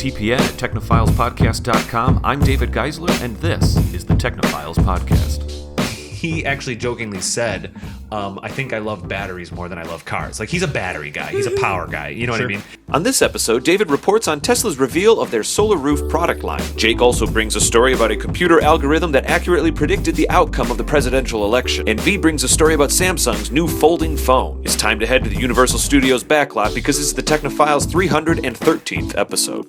TPN at technophilespodcast.com. I'm David Geisler, and this is the Technophiles Podcast. He actually jokingly said, I think I love batteries more than I love cars. Like, he's a battery guy. He's a power guy. You know what I mean? On this episode, David reports on Tesla's reveal of their solar roof product line. Jake also brings a story about a computer algorithm that accurately predicted the outcome of the presidential election. And Vee brings a story about Samsung's new folding phone. It's time to head to the Universal Studios backlot because it's the Technophiles 313th episode.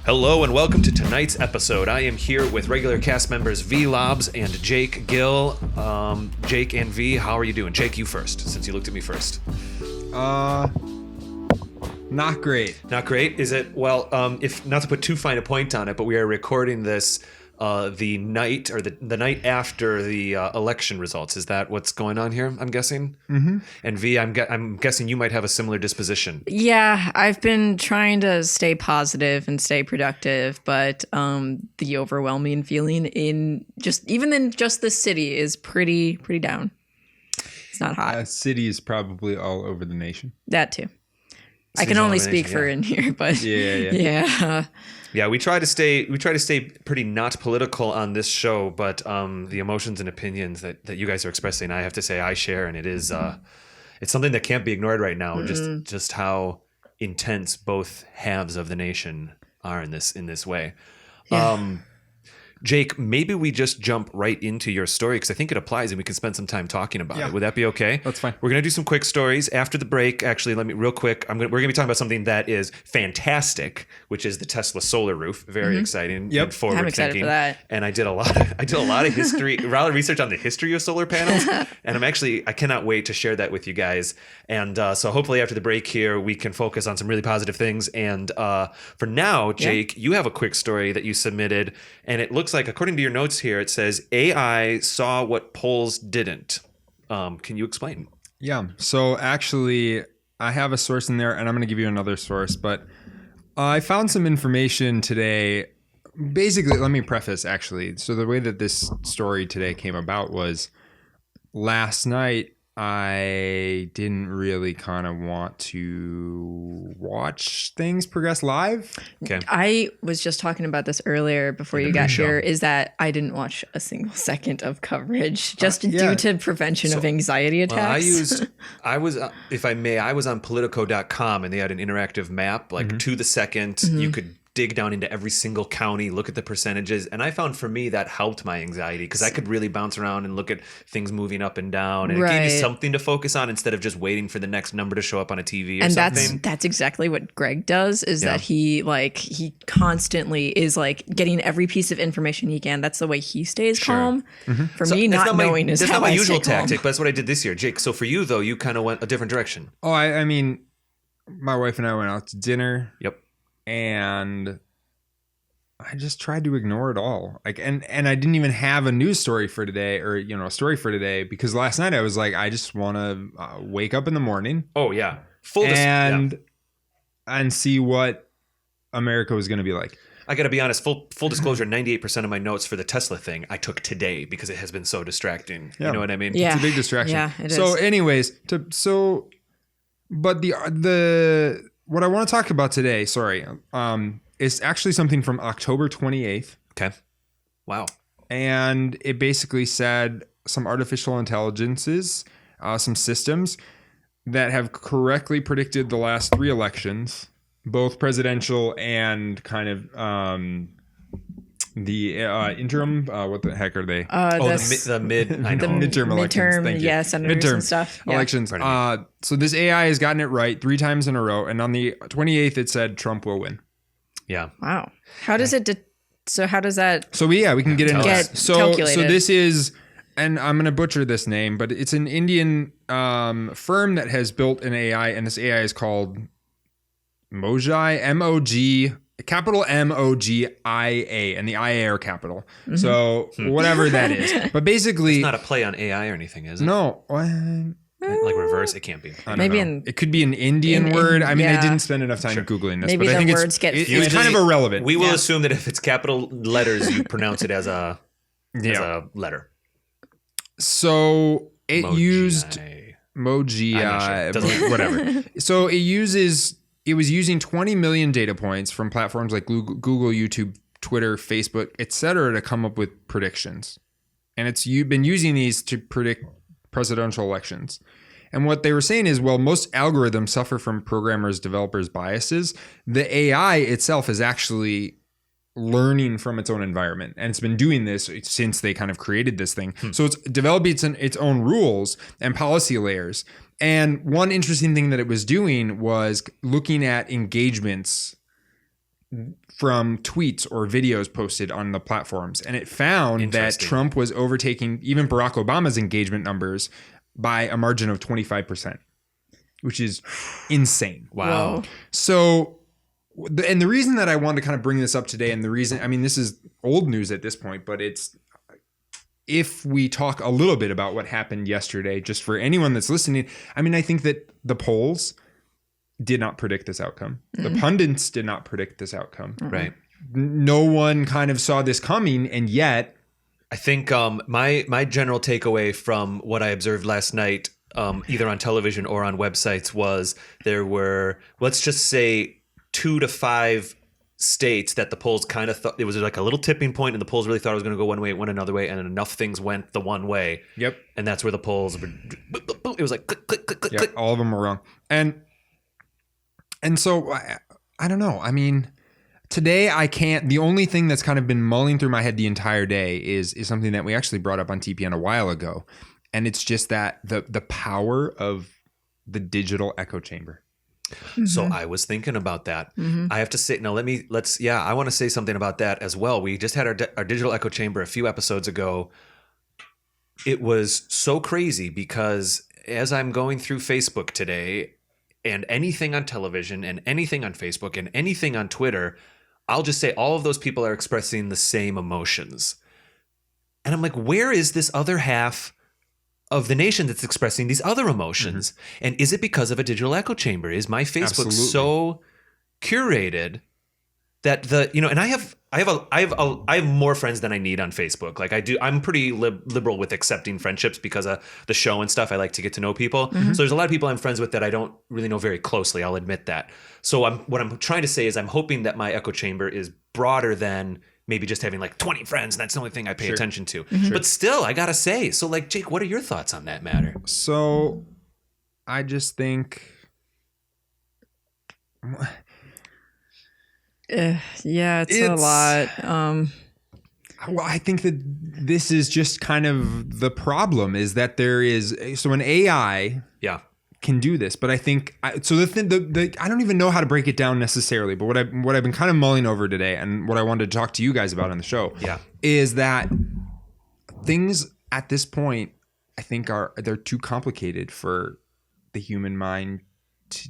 Hello and welcome to tonight's episode. I am here with regular cast members Vee Laabs and Jake Gill. Jake and Vee, how are you doing? Jake, you first, since you looked at me first. Not great. Not great? Is it? Well, if not to put too fine a point on it, but we are recording this the night or the night after the election results. Is that what's going on here? I'm guessing. Mm-hmm. And Vee, I'm guessing you might have a similar disposition. Yeah, I've been trying to stay positive and stay productive, but the overwhelming feeling in just the city is pretty down. It's not hot. City is probably all over the nation. That too. I can only speak for in here, but yeah. Yeah, we try to stay pretty not political on this show, but the emotions and opinions that you guys are expressing, I have to say I share, and it is it's something that can't be ignored right now. Mm-hmm. Just how intense both halves of the nation are in this way. Yeah. Jake, maybe we just jump right into your story because I think it applies and we can spend some time talking about it. Would that be okay? That's fine. We're going to do some quick stories after the break. Actually, real quick. We're going to be talking about something that is fantastic, which is the Tesla solar roof. Very exciting. Yep. And forward I'm excited thinking. for that. And I did a lot of history, a lot of research on the history of solar panels. And I cannot wait to share that with you guys. And so hopefully after the break here, we can focus on some really positive things. And for now, Jake, you have a quick story that you submitted, and it looks like, according to your notes here, it says AI saw what polls didn't. Can you explain? Yeah. So actually, I have a source in there, and I'm going to give you another source. But I found some information today. Basically, let me preface, actually. So the way that this story today came about was last night, I didn't really kind of want to watch things progress live. Okay. I was just talking about this earlier before you got here, is that I didn't watch a single second of coverage just due to prevention of anxiety attacks. I was on Politico.com, and they had an interactive map, to the second. You could dig down into every single county, look at the percentages. And I found for me that helped my anxiety because I could really bounce around and look at things moving up and down. And it gave me something to focus on instead of just waiting for the next number to show up on a TV or something. And that's exactly what Greg does, is that he constantly is getting every piece of information he can. That's the way he stays calm. Mm-hmm. For me, not knowing is how I stay calm. That's not my usual tactic, but that's what I did this year. Jake, so for you though, you kind of went a different direction. Oh, I mean, my wife and I went out to dinner. Yep. And I just tried to ignore it all. And I didn't even have a news story for today, or a story for today, because last night I was like, I just want to wake up in the morning. Oh yeah, and see what America was going to be like. I got to be honest. Full disclosure: 98% of my notes for the Tesla thing I took today because it has been so distracting. Yeah. You know what I mean? Yeah. It's a big distraction. Yeah, it is. So, anyways, but the what I want to talk about today, is actually something from October 28th. Okay. Wow. And it basically said some artificial intelligences, some systems that have correctly predicted the last 3 elections, both presidential and kind of the interim. What the heck are they? The midterm elections. Thank you. Yeah, senators and stuff. Elections. So this AI has gotten it right 3 times in a row, and on the 28th it said Trump will win. Yeah. Wow. How does it? So how does that? So we can get into that. So this is, and I'm going to butcher this name, but it's an Indian firm that has built an AI, and this AI is called Mojai, M-O-G, capital M-O-G-I-A, and the I-A are capital. Mm-hmm. So whatever that is. But basically... It's not a play on AI or anything, is it? No. Like reverse, it can't be. Maybe it could be an Indian word. I mean, I didn't spend enough time Googling this, maybe but I think words it's kind of irrelevant. We will assume that if it's capital letters, you pronounce it as a letter. So It used Moji, whatever. So it was using 20 million data points from platforms like Google, YouTube, Twitter, Facebook, etc. to come up with predictions. And you've been using these to predict presidential elections. And what they were saying is, well, most algorithms suffer from programmers, developers' biases. The AI itself is actually learning from its own environment. And it's been doing this since they kind of created this thing. So it's developing its own rules and policy layers. And one interesting thing that it was doing was looking at engagements from tweets or videos posted on the platforms. And it found that Trump was overtaking even Barack Obama's engagement numbers by a margin of 25%, which is insane. Wow. So, and the reason that I wanted to kind of bring this up today, and the reason, I mean, this is old news at this point, but it's, if we talk a little bit about what happened yesterday, just for anyone that's listening, I mean, I think that the polls did not predict this outcome. The pundits did not predict this outcome. Right. No one kind of saw this coming, and yet I think my general takeaway from what I observed last night, either on television or on websites, was there were, let's just say, 2 to 5 states that the polls kind of thought it was like a little tipping point, and the polls really thought it was going to go one way, it went another way, and enough things went the one way. Yep. And that's where the polls were, it was like click, click, click, click, click. All of them were wrong. And so I don't know. I mean, today the only thing that's kind of been mulling through my head the entire day is something that we actually brought up on TPN a while ago. And it's just that the power of the digital echo chamber. So I was thinking about that. I have to say, now I want to say something about that as well. We just had our digital echo chamber a few episodes ago. It was so crazy because as I'm going through Facebook today, and anything on television and anything on Facebook and anything on Twitter, I'll just say all of those people are expressing the same emotions. And I'm like, where is this other half of the nation that's expressing these other emotions? And is it because of a digital echo chamber? Is my Facebook so curated that and I have more friends than I need on Facebook. Like I'm pretty liberal with accepting friendships because of the show and stuff. I like to get to know people. So there's a lot of people I'm friends with that I don't really know very closely. I'll admit that. So what I'm trying to say is I'm hoping that my echo chamber is broader than maybe just having like 20 friends. And that's the only thing I pay attention to. But still, I gotta say. So like, Jake, what are your thoughts on that matter? So I just think, yeah, it's a lot. Well, I think that this is just kind of the problem, is that there is, so an AI can do this, but I think so the I don't even know how to break it down necessarily, but what I've been kind of mulling over today, and what I wanted to talk to you guys about on the show, is that things at this point I think they're too complicated for the human mind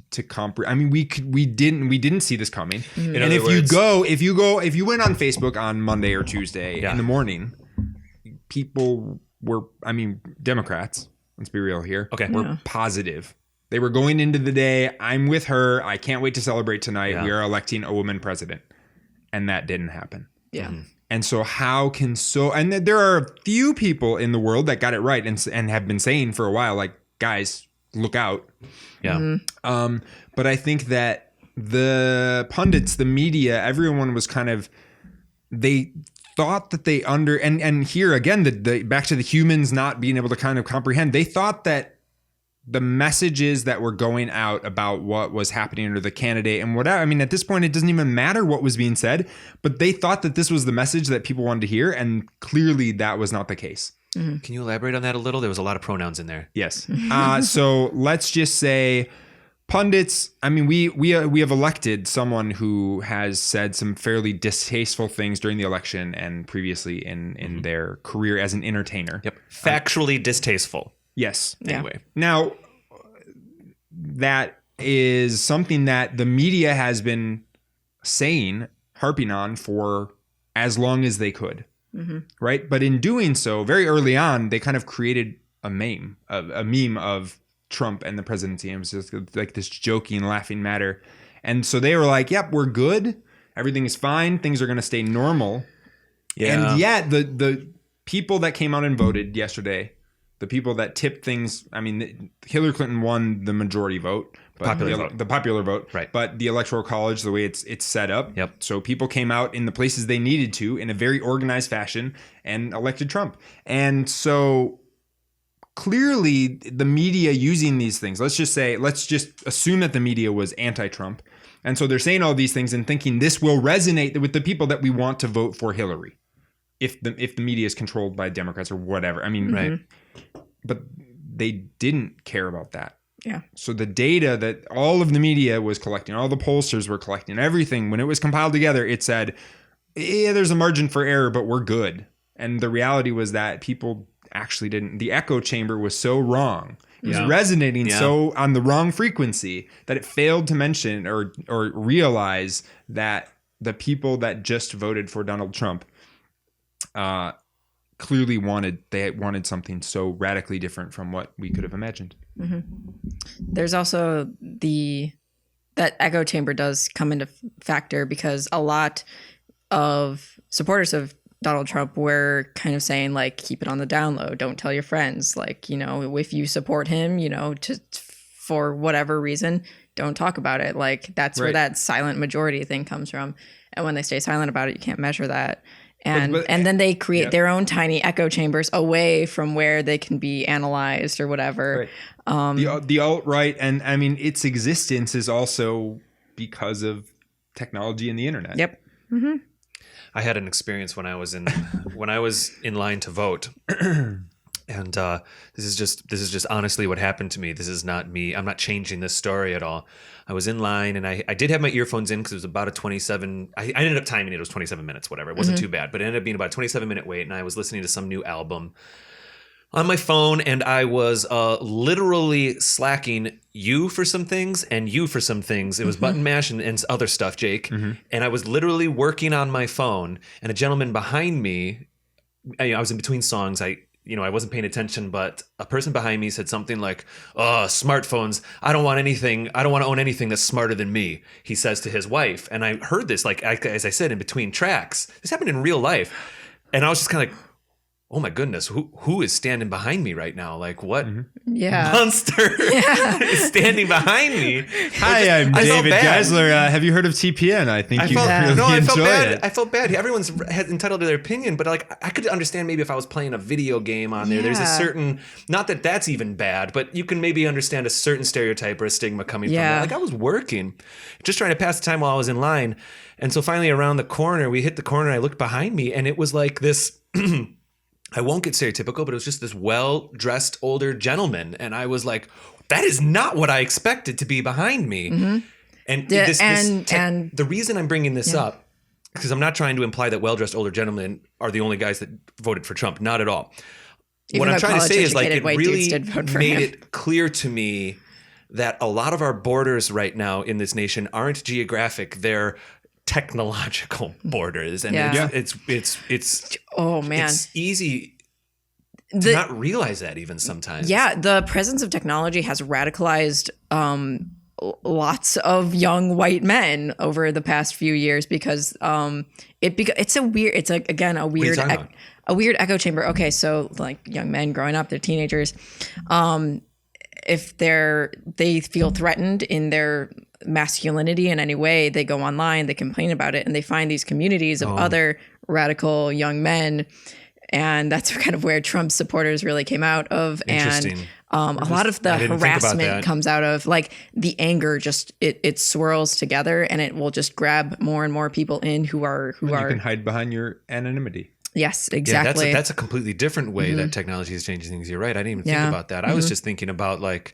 to comprehend. I mean, we didn't see this coming. And if you went on Facebook on Monday or Tuesday in the morning, people were, I mean, Democrats, let's be real here, were positive. They were going into the day, I'm with her, I can't wait to celebrate tonight. We are electing a woman president. And that didn't happen. Yeah. And so and there are a few people in the world that got it right and have been saying for a while, like, guys, look out. Yeah. But I think that the pundits, the media, everyone was kind of, they thought that they and here again, the back to the humans not being able to kind of comprehend, they thought that the messages that were going out about what was happening under the candidate and whatever, I mean, at this point, it doesn't even matter what was being said, but they thought that this was the message that people wanted to hear. And clearly that was not the case. Can you elaborate on that a little? There was a lot of pronouns in there. Yes. So let's just say pundits. I mean, we have elected someone who has said some fairly distasteful things during the election and previously in their career as an entertainer. Yep. Factually distasteful. Yes. Anyway. Now, that is something that the media has been harping on for as long as they could. Right. But in doing so, very early on, they kind of created a meme of Trump and the presidency. It was just like this joking, laughing matter. And so they were like, yep, we're good. Everything is fine. Things are going to stay normal. Yeah. And yet the people that came out and voted yesterday The people that tipped things, I mean, Hillary Clinton won the majority vote. But the popular vote. Right. But the Electoral College, the way it's set up. Yep. So people came out in the places they needed to in a very organized fashion and elected Trump. And so clearly the media using these things, let's just assume that the media was anti-Trump. And so they're saying all these things and thinking this will resonate with the people that we want to vote for Hillary. If the media is controlled by Democrats or whatever. I mean, Right. But they didn't care about that. Yeah. So the data that all of the media was collecting, all the pollsters were collecting, everything, when it was compiled together, it said, yeah, there's a margin for error, but we're good. And the reality was that people actually didn't. The echo chamber was so wrong. It was resonating so on the wrong frequency that it failed to mention or realize that the people that just voted for Donald Trump clearly wanted something so radically different from what we could have imagined. Mm-hmm. There's also that echo chamber does come into factor because a lot of supporters of Donald Trump were kind of saying like, keep it on the down low, don't tell your friends, like, you know, if you support him, you know, for whatever reason, don't talk about it. Like that's where that silent majority thing comes from. And when they stay silent about it, you can't measure that. And then they create their own tiny echo chambers away from where they can be analyzed or whatever. Right. The alt-right, and I mean, its existence is also because of technology and the internet. Yep. Mm-hmm. I had an experience when I was in line to vote. And this is just honestly what happened to me. This is not me. I'm not changing this story at all. I was in line and I did have my earphones in because it was about a 27. I ended up timing it. It was 27 minutes, whatever. It wasn't too bad, but it ended up being about a 27-minute wait. And I was listening to some new album on my phone, and I was literally slacking you for some things and you for some things. It was button mash and other stuff, Jake. And I was literally working on my phone, and a gentleman behind me, I was in between songs. I wasn't paying attention, but a person behind me said something like, "Oh, smartphones. I don't want to own anything that's smarter than me," he says to his wife. And I heard this, like, as I said, in between tracks. This happened in real life. And I was just kind of like, oh my goodness, who is standing behind me right now? Like, what monster is standing behind me? Hi, I'm David Geisler. Have you heard of TPN? I think you really enjoy it. I felt bad. Everyone's entitled to their opinion, but like I could understand maybe if I was playing a video game on there. There's a certain, not that that's even bad, but you can maybe understand a certain stereotype or a stigma coming from that. Like I was working, just trying to pass the time while I was in line. And so finally around the corner, we hit the corner, and I looked behind me, and it was like this... I won't get stereotypical, but it was just this well-dressed older gentleman. And I was like, that is not what I expected to be behind me. And the reason I'm bringing this up, because I'm not trying to imply that well-dressed older gentlemen are the only guys that voted for Trump. Not at all. What I'm trying to say is like it really made it clear to me that a lot of our borders right now in this nation aren't geographic. They're technological borders, and it's oh man, it's easy to not realize that even sometimes. The presence of technology has radicalized lots of young white men over the past few years because it's a weird echo chamber. Okay, so like young men growing up, they're teenagers. If they feel threatened in their masculinity in any way, they go online, they complain about it, and they find these communities of other radical young men. And that's kind of where Trump supporters really came out of. And a lot of the harassment comes out of like the anger, just it swirls together, and it will just grab more and more people in who are you can hide behind your anonymity. Yes, exactly. Yeah, that's a completely different way that technology is changing things. You're right. I didn't even think about that. I was just thinking about like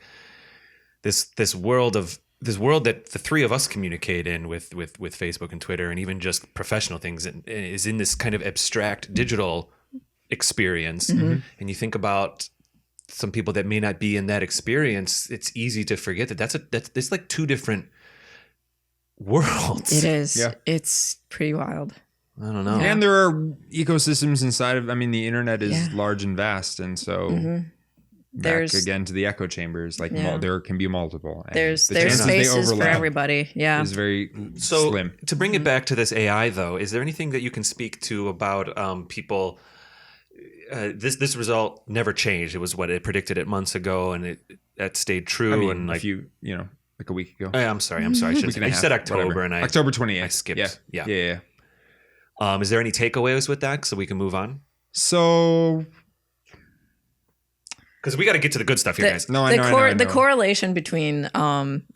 this world that the three of us communicate in with Facebook and Twitter, and even just professional things, is in this kind of abstract digital experience. And you think about some people that may not be in that experience. It's easy to forget that's like two different worlds. It is. Yeah. It's pretty wild. I don't know. And there are ecosystems inside of, the internet is large and vast. And so back again to the echo chambers, like there can be multiple. There's spaces for everybody. Yeah. Is very slim. To bring it back to this AI though, is there anything that you can speak to about people this result never changed. It was what it predicted it months ago, and that stayed true. I mean, and like like a week ago. I'm sorry. I said October, whatever. and October 28th. I skipped. Yeah. Is there any takeaways with that so we can move on? So, because we got to get to the good stuff here, guys. no, I know. The correlation between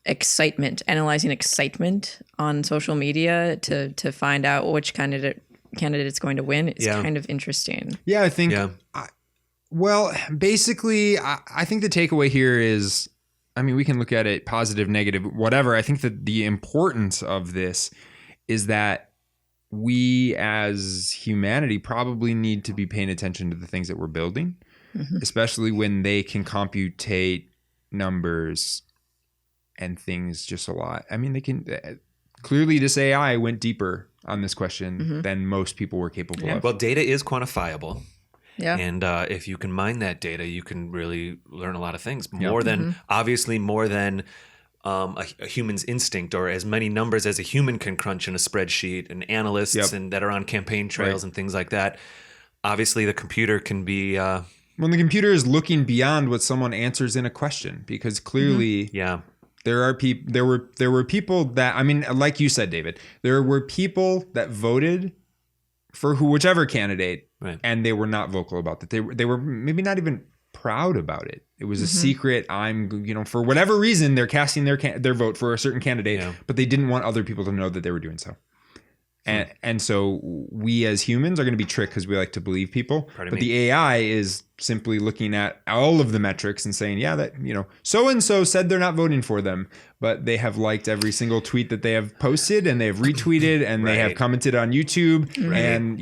excitement, analyzing excitement on social media to find out which candidate's going to win is kind of interesting. Yeah, I think. Yeah. Basically, I think the takeaway here is, I mean, we can look at it positive, negative, whatever. I think that the importance of this is that we as humanity probably need to be paying attention to the things that we're building, especially when they can computate numbers and things just a lot. I mean, they can clearly, this AI went deeper on this question than most people were capable of. Well, data is quantifiable. Yeah. And if you can mine that data, you can really learn a lot of things. More than a human's instinct, or as many numbers as a human can crunch in a spreadsheet, and analysts and that are on campaign trails and things like that. Obviously, the computer can be. When the computer is looking beyond what someone answers in a question, because clearly, there are people. There were people that, I mean, like you said, David, there were people that voted for whichever candidate, and they were not vocal about that. They were maybe not even proud about it. It was a secret. For whatever reason, they're casting their vote for a certain candidate, but they didn't want other people to know that they were doing so. And so we as humans are going to be tricked because we like to believe people. But the AI is simply looking at all of the metrics and saying, so-and-so said they're not voting for them, but they have liked every single tweet that they have posted, and they have retweeted, and they have commented on YouTube. And,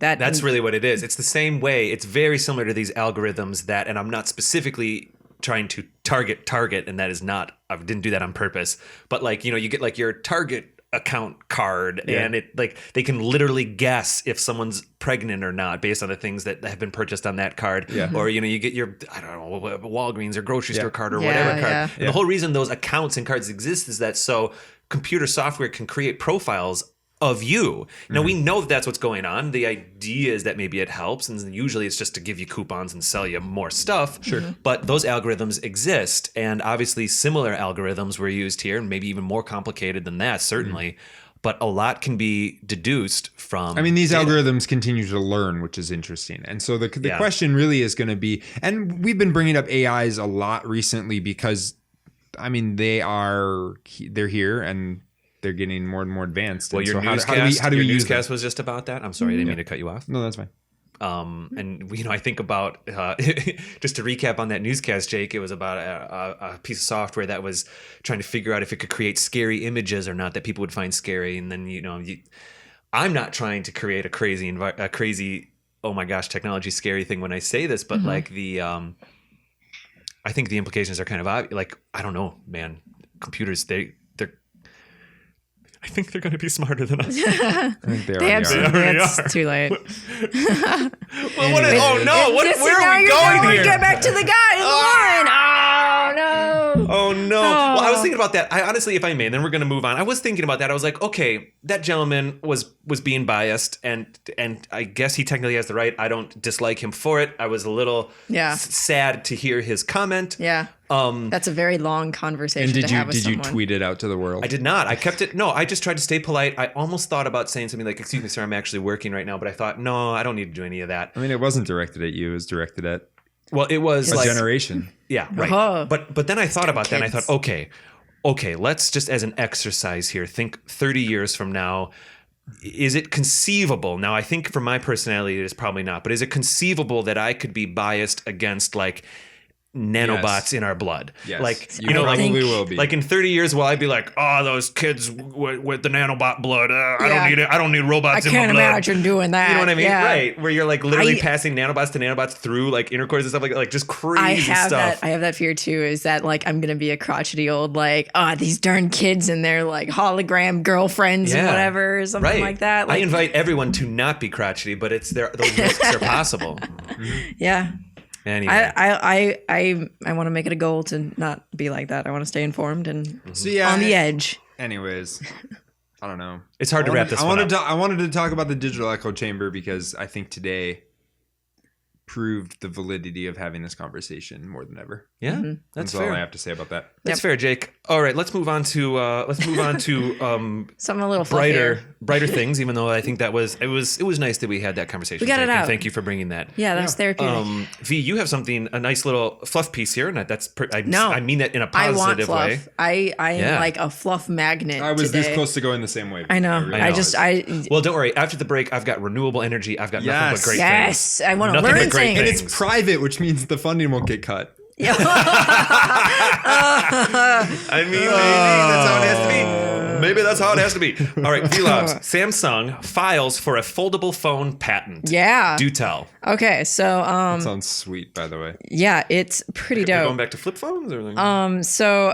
that's really what it is. It's the same way. It's very similar to these algorithms and I'm not specifically trying to target, and that is not, I didn't do that on purpose, but you get your Target account card, and it they can literally guess if someone's pregnant or not based on the things that have been purchased on that card. Or you get your, I don't know, Walgreens or grocery store card or whatever card. And the whole reason those accounts and cards exist is that so computer software can create profiles of you. Now we know that that's what's going on. The idea is that maybe it helps, and usually it's just to give you coupons and sell you more stuff. But those algorithms exist, and obviously similar algorithms were used here, and maybe even more complicated than that, certainly. But a lot can be deduced from. I mean, these algorithms continue to learn, which is interesting. And so the question really is going to be, and we've been bringing up AIs a lot recently because, I mean, they're here and they're getting more and more advanced. Well, your newscast was just about that. I'm sorry, I didn't mean to cut you off. No, that's fine. And I think about just to recap on that newscast, Jake. It was about a piece of software that was trying to figure out if it could create scary images or not that people would find scary. And then I'm not trying to create a crazy oh my gosh technology scary thing when I say this, but like I think the implications are kind of obvious. Like, I don't know, man. Computers, I think they're going to be smarter than us. I think they are. It's too late. Where are we going here? Get back to the guy in the line. Oh, no. Oh, no. Well, I was thinking about that. I honestly, if I may, then we're going to move on. I was thinking about that. I was like, okay, that gentleman was being biased, and I guess he technically has the right. I don't dislike him for it. I was a little sad to hear his comment. Yeah. That's a very long conversation to have with someone. Did you tweet it out to the world? I did not. I kept it. No, I just tried to stay polite. I almost thought about saying something like, excuse me, sir, I'm actually working right now. But I thought, no, I don't need to do any of that. I mean, it wasn't directed at you. It was directed at it was a generation. Yeah, right. But then I thought about that, and I thought, okay, let's just as an exercise here, think 30 years from now, is it conceivable? Now, I think for my personality, it is probably not, but is it conceivable that I could be biased against nanobots in our blood? Yes. You probably will be. Like in 30 years, will I be like, oh, those kids with the nanobot blood? I don't need robots in my blood. I can't imagine doing that. You know what I mean? Yeah. Right. Where you're literally passing nanobots to nanobots through intercourse and stuff like just crazy stuff. I have that fear too, is that I'm going to be a crotchety old these darn kids and their hologram girlfriends and whatever, or something like that. I invite everyone to not be crotchety, but those risks are possible. Yeah. Anyway. I want to make it a goal to not be like that. I want to stay informed and on the edge. Anyways, I don't know. It's hard to wrap this one up. I wanted to talk about the digital echo chamber because I think today proved the validity of having this conversation more than ever. Yeah, That's fair. all I have to say about that. That's fair, Jake. All right, let's move on to Something a little fluffier. brighter things. Even though I think it was nice that we had that conversation. We got Jake, it and out. thank you for bringing that. Yeah, that's therapeutic. V, you have a nice little fluff piece here, and No, I mean that in a I want positive fluff. way. I am Yeah. like a fluff magnet. I was today. this close to going the same way. I know. really I was. just Well, don't worry. After the break, I've got renewable energy. I've got nothing Yes. but great yes, things. I want to Nothing learn but great things. And things. it's private, which means the funding won't get cut. I mean, maybe that's how it has to be. Maybe that's how it has to be. All right, Vee Laabs. Samsung files for a foldable phone patent. Yeah. Do tell. Okay, so Sounds sweet, by the way. yeah, it's pretty We're dope. going back to flip phones, or So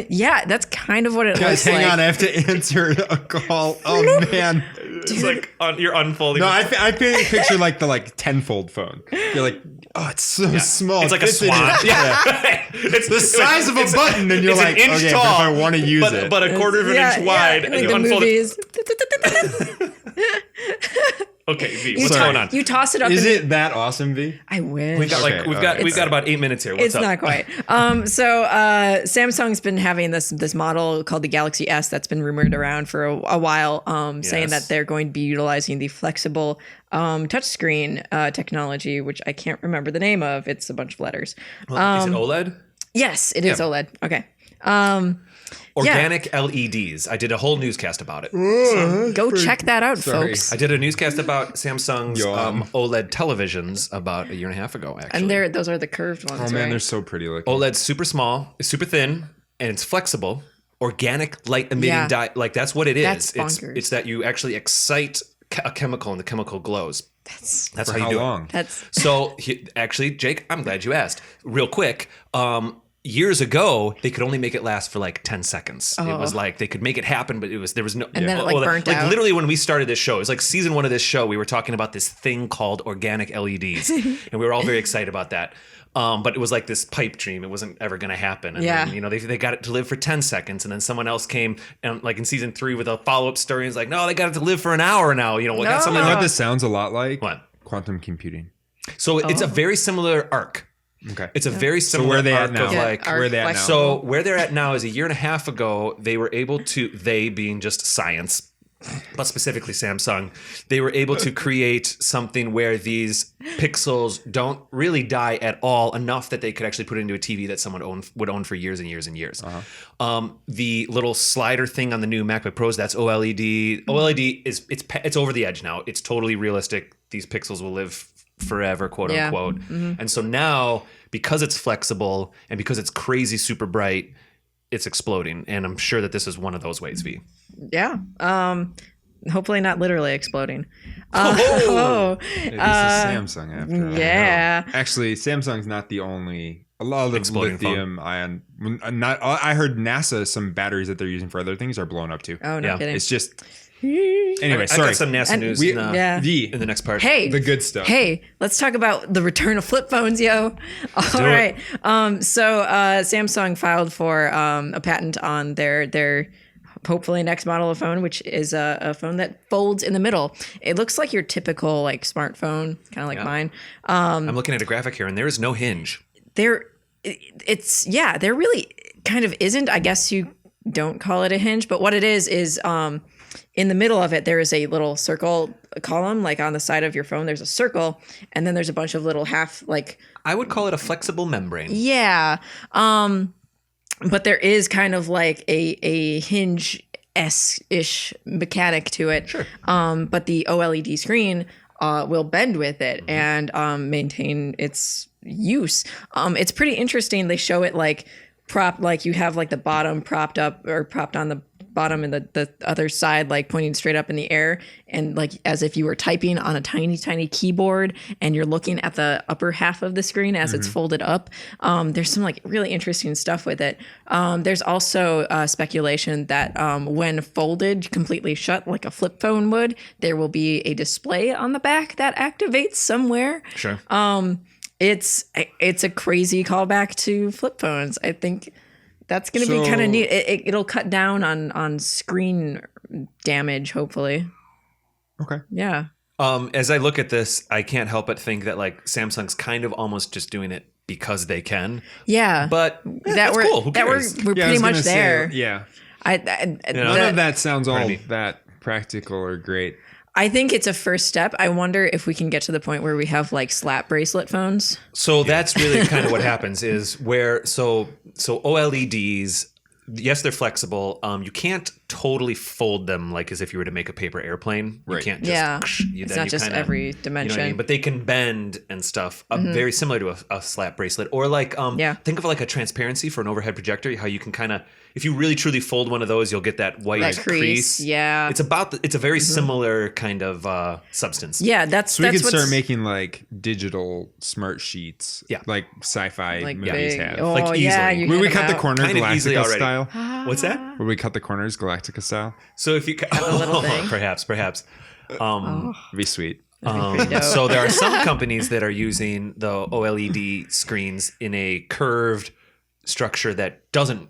yeah, that's kind of what it Guys, looks hang like. on. I have to answer a call. Oh, man. it's like you're unfolding. No, I picture like the tenfold phone. You're like, oh, it's so small. It's like a fits in swan. here. Yeah, it's The size of a button, and you're it's like, an inch okay, tall, but if I want to use it. but a quarter of an inch wide, and like you the unfold it. movies. Okay, V, what's going on? You toss it up. Is in it that awesome, V? I wish. We've got Okay, we've got about 8 minutes here. What's It's up? not quite. So Samsung's been having this model called the Galaxy S that's been rumored around for a while, saying Yes. that they're going to be utilizing the flexible touchscreen technology, which I can't remember the name of. It's a bunch of letters. Is it OLED? Yes, it is OLED. Okay. Organic LEDs. I did a whole newscast about it. Go check that out, Sorry. folks. I did a newscast about Samsung's Yawn. OLED televisions about a year and a half ago, actually. And those are the curved ones. Oh, man, right? they're so pretty looking. OLED's super small, it's super thin, and it's flexible. Organic light emitting Yeah. dye. Like, that's what it is. That's bonkers. It's that you actually excite a chemical and the chemical glows. That's For how you how do long? That's So actually, Jake, I'm glad you asked. Real quick, years ago, they could only make it last for like 10 seconds. It was like they could make it happen, but there was no. And then it, like, burnt out. Literally, when we started this show, it was like season 1 of this show. We were talking about this thing called organic LEDs, and we were all very excited about that. But it was like this pipe dream. It wasn't ever going to happen. And Yeah. then, they got it to live for 10 seconds, and then someone else came and like in season 3 with a follow-up story. And it's like, no, they got it to live for an hour now. We got No. something. You know what this sounds a lot like? What? Quantum computing. So it's a very similar arc. Okay. It's a very similar where are they at arc now? of Yeah, like arc where are they at now? flexible. So where they're at now is a year and a half ago, they were able to, they being just science, but specifically Samsung, they were able to create something where these pixels don't really die at all, enough that they could actually put it into a TV that someone would own for years and years and years. The little slider thing on the new MacBook Pros, that's OLED. OLED it's over the edge now. It's totally realistic. These pixels will live forever, quote Yeah. unquote. And so now, because it's flexible and because it's crazy super bright, it's exploding. And I'm sure that this is one of those ways, V. yeah. Hopefully not literally exploding. Hey, this is Samsung after all. yeah. Actually, Samsung's not the only. A lot of the Exploding lithium ion. Not. I heard NASA. Some batteries that they're using for other things are blown up too. Oh no Yeah. kidding. It's just. Anyway, I sorry. got some NASA And news we- Yeah. V. in the next part. Hey, The good stuff. Hey, let's talk about the return of flip phones, yo. All do right. So Samsung filed for a patent on their hopefully next model of phone, which is a phone that folds in the middle. It looks like your typical like smartphone, kind of like mine. I'm looking at a graphic here, and there is no hinge. There really kind of isn't. I guess you don't call it a hinge, but what it is in the middle of it, there is a little circle column, like on the side of your phone, there's a circle, and then there's a bunch of little half, like, I would call it a flexible membrane. yeah. But there is kind of like a hinge-ish mechanic to it. Sure. But the OLED screen will bend with it and maintain its use. It's pretty interesting. They show it like you have like the bottom propped up or propped on the bottom and the other side like pointing straight up in the air, and like as if you were typing on a tiny keyboard and you're looking at the upper half of the screen as it's folded up. There's some like really interesting stuff with it. There's also speculation that when folded completely shut like a flip phone would, there will be a display on the back that activates somewhere. Sure. It's a crazy callback to flip phones. I think that's going to be kind of neat. It'll cut down on screen damage, hopefully. Okay. Yeah. As I look at this, I can't help but think that like Samsung's kind of almost just doing it because they can. Yeah, But that we're cool. Who that we're cares? Yeah, I pretty was much gonna say, there. yeah. None None of that sounds all Pardon me. that practical or great. I think it's a first step. I wonder if we can get to the point where we have like slap bracelet phones. So that's really kind of what happens is where so OLEDs, yes, they're flexible. You can't totally fold them like as if you were to make a paper airplane. You Right. can't just Yeah, you, it's then not you just kinda, every you know dimension. what I mean? But they can bend and stuff, very similar to a slap bracelet. Or like, Yeah. think of like a transparency for an overhead projector. How you can kind of, if you really truly fold one of those, you'll get that white That crease, yeah. It's a very similar kind of substance. Yeah, that's So we that's could start what's- making like digital smart sheets. Yeah. Like sci-fi like movies big. have. Oh Like yeah, easily. you Would we hand cut them the out. corners Kind of easily Galactica already. style? What's that? Would we cut the corners Galactica style? So if you a little thing. perhaps. It'd be sweet. dope. So there are some companies that are using the OLED screens in a curved structure that doesn't.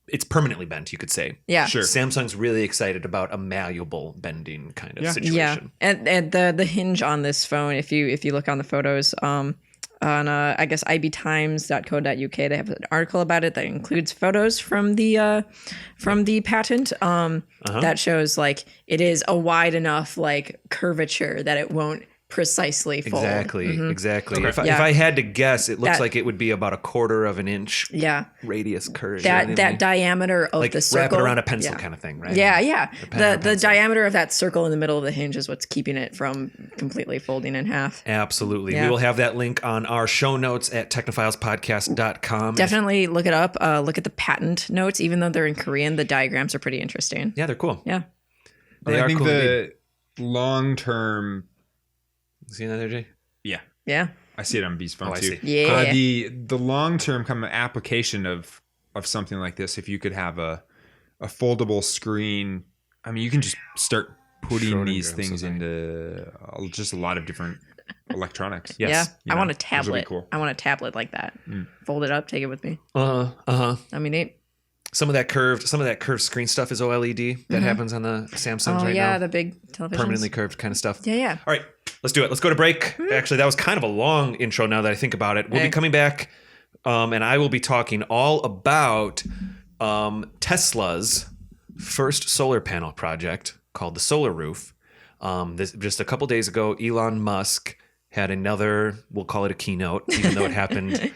It's permanently bent, you could say. Yeah, Sure. Samsung's really excited about a malleable bending kind of Yeah. situation. Yeah, and the hinge on this phone, if you look on the photos, on I guess ibtimes.co.uk, they have an article about it that includes photos from the patent that shows like it is a wide enough like curvature that it won't precisely fold. Exactly. Okay. If Yeah. I had to guess, it looks That- like it would be about a quarter of an inch Yeah, radius curve. you know that what I mean? diameter of like the wrap circle it around a pencil yeah. kind of thing, right? Yeah, yeah. pen or a The pencil. diameter of that circle in the middle of the hinge is what's keeping it from completely folding in half. Absolutely. Yeah. We will have that link on our show notes at technophilespodcast.com. Definitely look it up. Look at the patent notes. Even though they're in Korean, the diagrams are pretty interesting. Yeah, they're cool. Yeah. But They I are think cool the long-term, See that there, Jay? yeah, Yeah. I see it on Bee's phone Oh, I too. see. Yeah. The long-term kind of application of something like this, if you could have a foldable screen, I mean, you can just start putting Schrodinger these or things something. into just a lot of different electronics. Yes. Yeah. You I know, want a those would be tablet. cool. I want a tablet like that. Fold it up, take it with me. I mean, neat. Some of that curved screen stuff is OLED that happens on the Samsungs Oh right yeah, now. the big television. Permanently curved kind of stuff. Yeah, yeah. All right, let's do it. Let's go to break. Actually, that was kind of a long intro now that I think about it. We'll Hey. be coming back and I will be talking all about Tesla's first solar panel project called the Solar Roof. This just a couple days ago, Elon Musk had another, we'll call it a keynote, even though it happened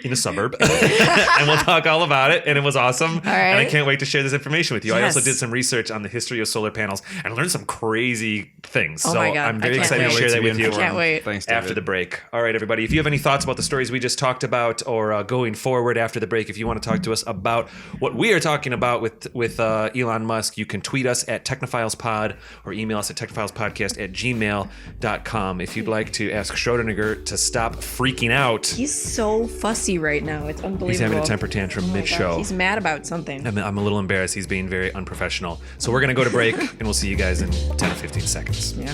in a suburb. And we'll talk all about it. And it was awesome. right. And I can't wait to share this information with you. I also Yes. did some research on the history of solar panels and learned some crazy things. Oh so my God, I'm I very can't excited wait. to share that to be with you. informed. Can't wait. Thanks, David. After the break. All right, everybody. If you have any thoughts about the stories we just talked about or going forward after the break, if you want to talk to us about what we are talking about with Elon Musk, you can tweet us at TechnophilesPod or email us at technophilespodcast@gmail.com. If you'd like to ask Schrodinger to stop freaking out, He's so fussy right now. It's unbelievable. he's having a temper tantrum Oh my God, mid-show. He's mad about something. I'm a little embarrassed. He's being very unprofessional. So we're going to go to break and we'll see you guys in 10 or 15 seconds. Yeah.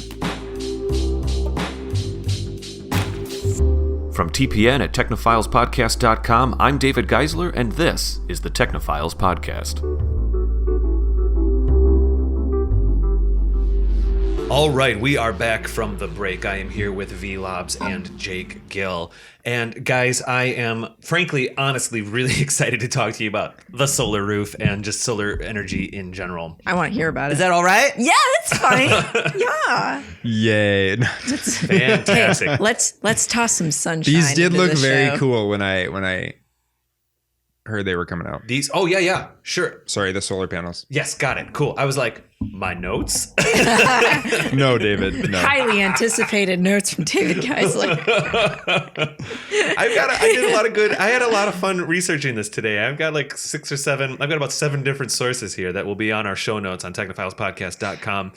From TPN at technophilespodcast.com, I'm David Geisler, and this is the Technophiles Podcast. All right, we are back from the break. I am here with Vee Laabs and Jake Gill. And guys, I am frankly, honestly, really excited to talk to you about the solar roof and just solar energy in general. I want to hear about it. Is that all right? Yeah, that's funny. Yeah. Yay. Fantastic. Hey, let's toss some sunshine. These did into look the very show. cool when I heard they were coming out. These, oh yeah, sure. Sorry, the solar panels. Yes, got it. Cool. I was like, my notes? No, David, no. Highly anticipated notes from David Geisler. I had a lot of fun researching this today. I've got like I've got about 7 different sources here that will be on our show notes on technophilespodcast.com.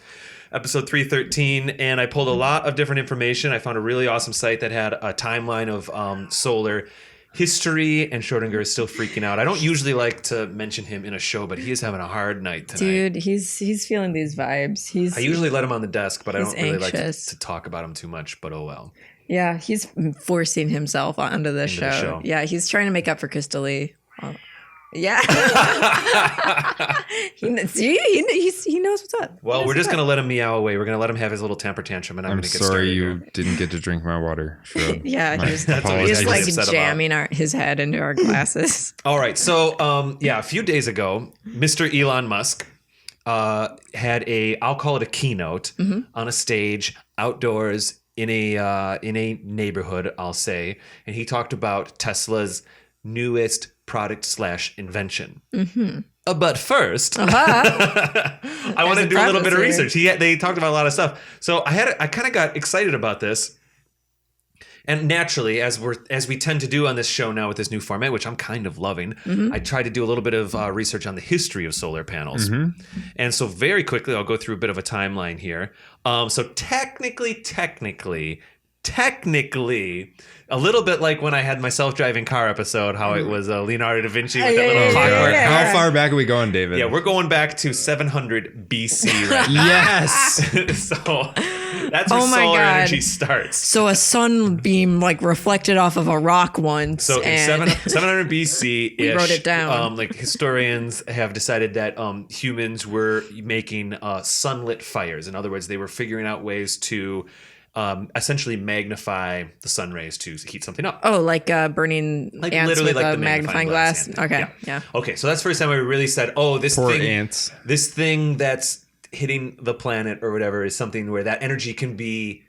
Episode 313, and I pulled a lot of different information. I found a really awesome site that had a timeline of solar history, and Schrodinger is still freaking out. I don't usually like to mention him in a show, but he is having a hard night tonight. Dude, he's feeling these vibes. I usually let him on the desk, but I He's don't really like anxious. to talk about him too much, but oh well. Yeah, he's forcing himself onto the show. show. Yeah, he's trying to make up for Crystal Lee. Yeah. he knows what's up. Well, we're just going to let him meow away. We're going to let him have his little temper tantrum, and I'm I'm going to get sorry started you here. didn't get to drink my water. Sure. Yeah, My he's apologies. he's like upset about. jamming his head into our glasses. All right. So, a few days ago, Mr. Elon Musk had I'll call it a keynote on a stage outdoors in a neighborhood, I'll say, and he talked about Tesla's newest product / invention. But first, I want to do a little bit of research. They talked about a lot of stuff, so I kind of got excited about this. And naturally, as we tend to do on this show now with this new format, which I'm kind of loving, I tried to do a little bit of research on the history of solar panels. And so very quickly, I'll go through a bit of a timeline here. So technically, a little bit like when I had my self-driving car episode, how it was Leonardo da Vinci with that little clockwork. How far back are we going, David? Yeah, we're going back to 700 BC right now. Yes. So that's where solar energy starts. So a sunbeam like reflected off of a rock once. So in 700 BC, we wrote it down. Like historians have decided that humans were making sunlit fires. In other words, they were figuring out ways to essentially magnify the sun rays to heat something up. Oh, like burning ants literally with like a the magnifying glass. ant. Okay, yeah. Okay, so that's the first time we really said, oh, this Poor thing, ants. this thing that's hitting the planet or whatever is something where that energy can be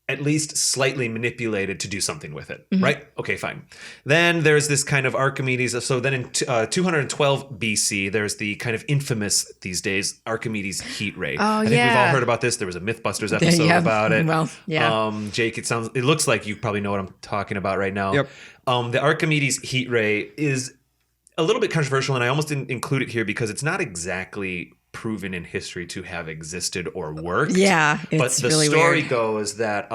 at least slightly manipulated to do something with it, right? Okay, fine. Then there's this kind of Archimedes. So then in 212 BC, there's the kind of infamous these days Archimedes heat ray. Oh, I think we've all heard about this. There was a Mythbusters episode about it. Well, yeah. Jake, it looks like you probably know what I'm talking about right now. Yep. The Archimedes heat ray is a little bit controversial, and I almost didn't include it here because it's not exactly proven in history to have existed or worked. Yeah, but it's the really story weird. goes that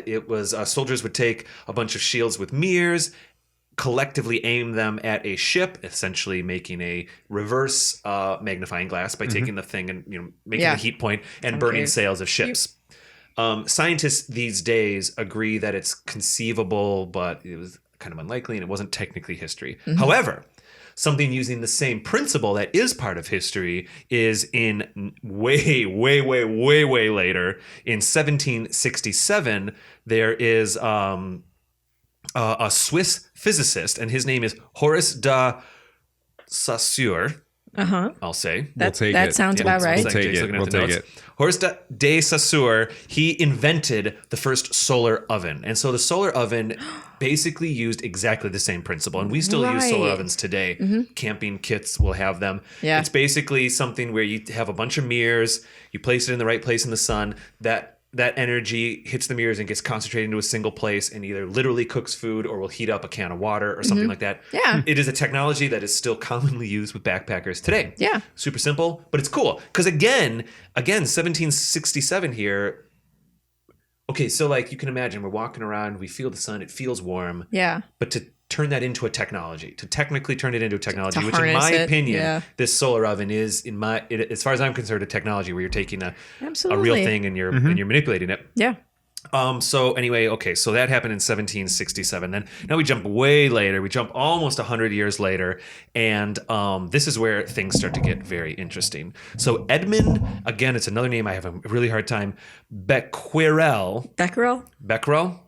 it was soldiers would take a bunch of shields with mirrors, collectively aim them at a ship, essentially making a reverse magnifying glass by taking the thing and making the heat point and burning Okay. sails of ships. Scientists these days agree that it's conceivable, but it was kind of unlikely and it wasn't technically history. However, something using the same principle that is part of history is in way later. In 1767, there is a Swiss physicist, and his name is Horace de Saussure. I'll say. We'll take that it. sounds about right. We'll take it. We'll take it. Horace de Saussure, he invented the first solar oven. And so the solar oven basically used exactly the same principle. And we still use solar Right. ovens today. Camping kits will have them. Yeah. It's basically something where you have a bunch of mirrors, you place it in the right place in the sun, that energy hits the mirrors and gets concentrated into a single place and either literally cooks food or will heat up a can of water or something like that. Yeah. It is a technology that is still commonly used with backpackers today. Yeah. Super simple, but it's cool. Because again, 1767 here. Okay, so like you can imagine, we're walking around, we feel the sun, it feels warm. Yeah. But to turn that into a technology, to technically turn it into a technology, To which in my harness it, opinion, yeah. this solar oven is, as far as I'm concerned, a technology where you're taking a real Absolutely. thing and you're manipulating it. Yeah. So anyway, okay, so that happened in 1767. Then now we jump way later. We jump almost 100 years later, and this is where things start to get very interesting. So Edmund, again, it's another name I have a really hard time. Becquerel. Becquerel?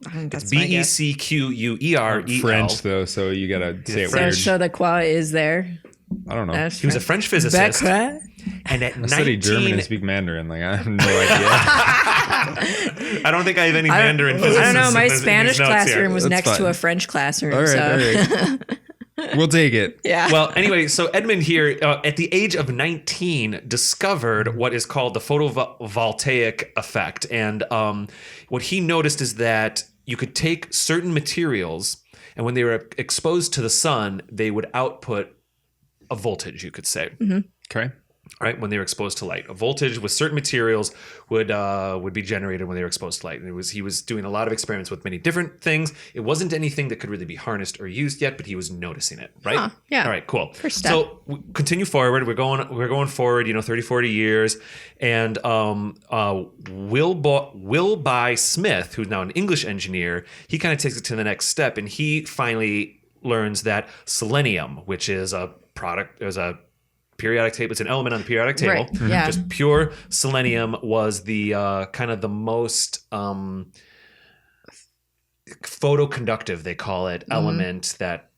I think it's that's my guess. Becquerel. French though, so you gotta say it So, weird. so the qua is there. I don't know. That's He was a French physicist, Becquerel? and at I studied German 19, and speak Mandarin. Like I have no idea. I don't think I have any Mandarin physicists. I don't know. My in these Spanish notes here. classroom was That's next to fine. a French classroom. All right, so. all right. We'll take it. Yeah. Well, anyway, so Edmund here, at the age of 19, discovered what is called the photovoltaic effect. And what he noticed is that you could take certain materials, and when they were exposed to the sun, they would output a voltage, you could say. Okay. Right, when they were exposed to light, a voltage with certain materials would be generated when they were exposed to light. And he was doing a lot of experiments with many different things. It wasn't anything that could really be harnessed or used yet, but he was noticing it. Right? Huh, yeah. All right. Cool. First step. So we continue forward. We're going forward. 30, 40 years, and Wilby Smith, who's now an English engineer, he kind of takes it to the next step, and he finally learns that selenium, which is a periodic table, it's an element on the periodic table. Right. Yeah. Just pure selenium was the kind of the most photoconductive, they call it, element that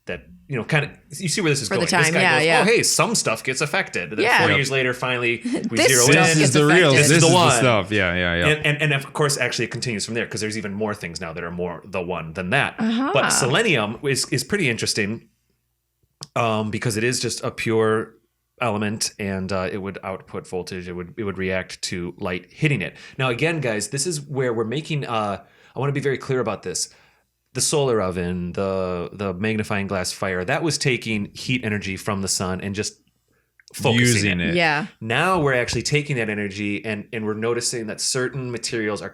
kind of, you see where this is going. the time, this guy goes, yeah. oh, hey, some stuff gets affected. Then Yeah. 40 years later, finally, we This zero stuff in. This is gets the real. affected. This This is is the the one. stuff. Yeah. And of course, actually, it continues from there because there's even more things now that are more the one than that. Uh-huh. But selenium is pretty interesting because it is just a pure element, and it would output voltage. It would react to light hitting it. Now, again, guys, this is where we're making. I want to be very clear about this. The solar oven, the magnifying glass fire, that was taking heat energy from the sun and just focusing Using it. Yeah. Now we're actually taking that energy and we're noticing that certain materials are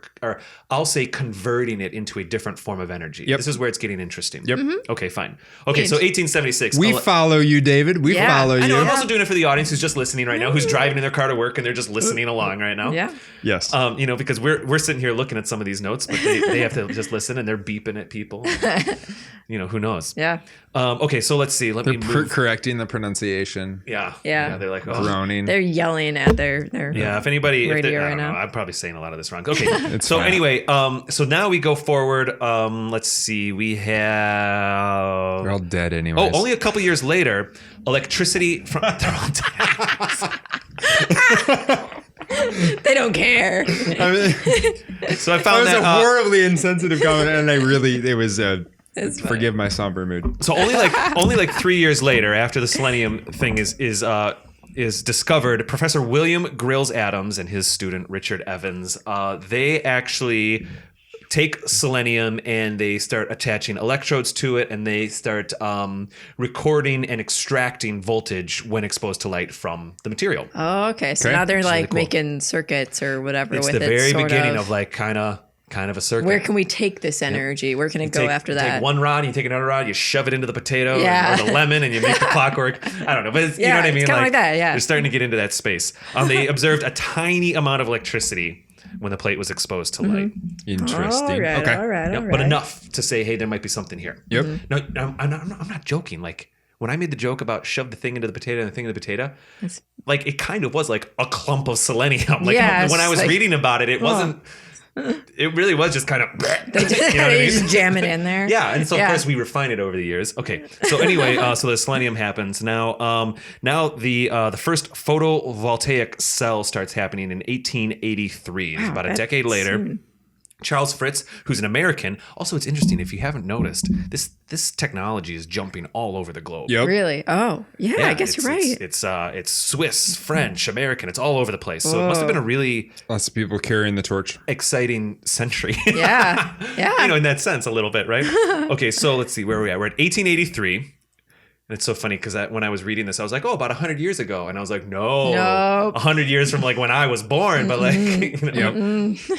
I'll say converting it into a different form of energy. Yep. This is where it's getting interesting. Yep. Okay, fine. Okay, so 1876. We follow you, David. We Yeah. follow I know, I'm you. also doing it for the audience who's just listening right now, who's driving in their car to work and they're just listening along right now. Yeah. Yes. Because we're sitting here looking at some of these notes, but they have to just listen and they're beeping at people. Who knows? Yeah. Okay, so let's see. Let me move. Correcting the pronunciation. Yeah. Yeah. They're like, oh. Groaning. They're yelling at their Yeah, if anybody, radio I right don't know, now. I'm probably saying a lot of this wrong. Okay, so fine. anyway, so now we go forward. Let's see, we have. They're all dead anyways. Oh, only a couple years later, electricity from. They're all dead. They don't care. I mean, So I that found was that. a horribly insensitive comment, and it was. It's fine. Forgive my somber mood. So only like 3 years later, after the selenium thing is discovered, Professor William Grills Adams and his student Richard Evans, they actually take selenium and they start attaching electrodes to it, and they start recording and extracting voltage when exposed to light from the material. Oh, okay. So Okay. now they're It's really like cool. making circuits or whatever It's with the it. very sort beginning of like kind of a circuit. where can we take this energy? Where can it go after that? Take one rod, you take another rod, you shove it into the potato Yeah. or the lemon, and you make the clockwork. I don't know, but you know what I mean. it's kinda like that, yeah. They're starting to get into that space. They observed a tiny amount of electricity when the plate was exposed to light. Interesting. All right, Okay. all right, Yep, all right. but enough to say, hey, there might be something here. Yep. No, I'm not joking. Like when I made the joke about shove the thing into the potato and the thing into the potato, like it kind of was like a clump of selenium. Like Yeah, when I it's was like- reading about it, it wasn't. It really was just kind of. They just, You know what I they mean? just jam it in there. Yeah, and so Yeah. of course we refine it over the years. Okay, so anyway, so the selenium happens now. Now the first photovoltaic cell starts happening in 1883. It's about a decade later. Charles Fritz, who's an American. Also, it's interesting if you haven't noticed, this technology is jumping all over the globe. Yep. Really? Oh, yeah, I guess you're right. It's Swiss, French, American. It's all over the place. So it must have been a really Lots of people carrying the torch. exciting century. Yeah. Yeah. In that sense, a little bit, right? Okay, so let's see where we're at. We're at 1883. And it's so funny because when I was reading this, I was like, oh, about 100 years ago. And I was like, no, Nope. 100 years from like when I was born. But like,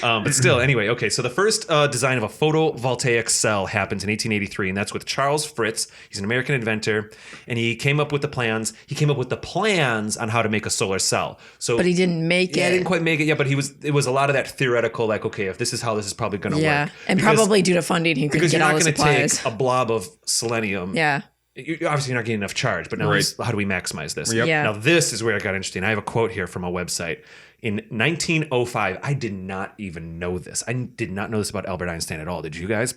but still, anyway, okay. So the first design of a photovoltaic cell happens in 1883. And that's with Charles Fritz. He's an American inventor. And he came up with the plans. He came up with the plans on how to make a solar cell. So, But he didn't make yeah, it. I didn't quite make it yet, but it was a lot of that theoretical, like, okay, if this is how this is probably going to Yeah. work. And Because- probably due to funding, he couldn't because get you're all not the going to supplies. take a blob of selenium. Yeah. Obviously, you're not getting enough charge, but now Right. how do we maximize this? Yep. Yeah. Now, this is where it got interesting. I have a quote here from a website. In 1905, I did not even know this. I did not know this about Albert Einstein at all. Did you guys?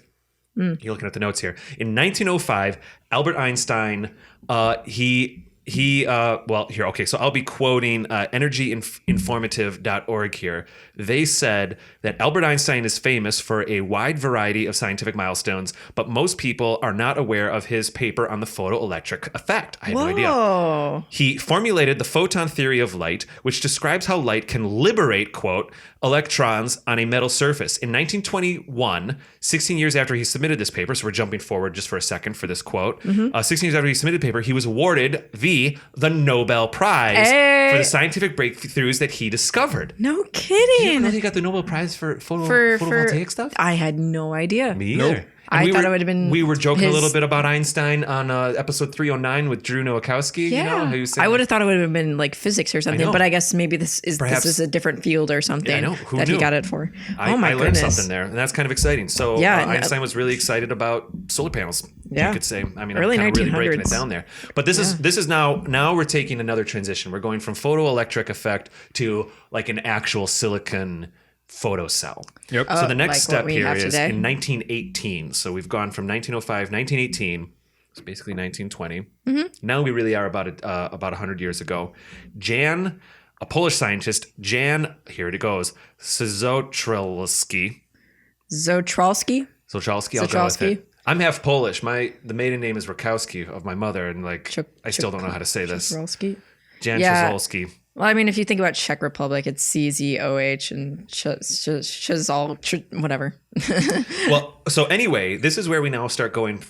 You're looking at the notes here. In 1905, Albert Einstein, okay, so I'll be quoting energyinformative.org here. They said that Albert Einstein is famous for a wide variety of scientific milestones, but most people are not aware of his paper on the photoelectric effect. I had no idea. Oh. He formulated the photon theory of light, which describes how light can liberate, quote, electrons on a metal surface. In 1921, 16 years after he submitted this paper, so we're jumping forward just for a second for this quote, 16 years after he submitted the paper, he was awarded the Nobel Prize Hey. for the scientific breakthroughs that he discovered. No You know kidding. he got the Nobel Prize for For photovoltaic stuff? I had no idea. Me either. Nope. I thought it would have been. We were joking a his- little bit about Einstein on episode 309 with Drew Nowakowski. Yeah, You know, who said I would have thought it would have been like physics or something, know. but I guess maybe this Perhaps- is a different field or something I know. Who that knew? he got it for. I Oh my learned goodness. something there, and that's kind of exciting. So Yeah, and, Einstein was really excited about solar panels. Yeah. You could say. I mean, Early I'm kind of really breaking 1900s. it down there. But this is now we're taking another transition. We're going from photoelectric effect to like an actual silicon photocell. Yep. So the next like what step we here have is today? in 1918. So we've gone from 1905, 1918. It's basically 1920. Now we really are about 100 years ago. A Polish scientist, here it goes, Zotrowski. Zotrowski? Zochalski, I'll go with Zochalski? it. I'm half Polish. The maiden name is Rakowski of my mother, and I still don't know how to say this. Zotrowski? Jan Yeah. Chazolski. Well, I mean, if you think about Czech Republic, it's CZOH and whatever. Well, so anyway, this is where we now start going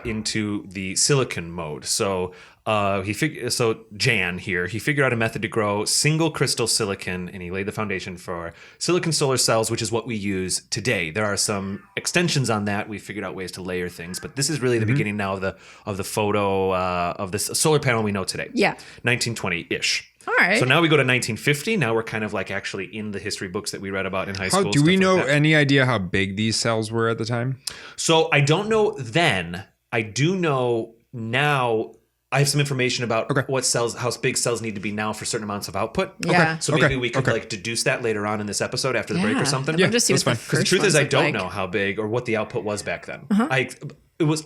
into the silicon mode. So Jan here, he figured out a method to grow single crystal silicon, and he laid the foundation for silicon solar cells, which is what we use today. There are some extensions on that. We figured out ways to layer things, but this is really the beginning now of the photo of this solar panel we know today. Yeah. 1920-ish. All right. So now we go to 1950. Now we're kind of like actually in the history books that we read about in high school. Do we stuff know like that. any idea how big these cells were at the time? So I don't know then. I do know now. I have some information about how big cells need to be now for certain amounts of output. Yeah. So maybe we could like deduce that later on in this episode after the break or something. I'll just see that's what the fine. Because the first truth is, ones I look don't like. know how big or what the output was back then.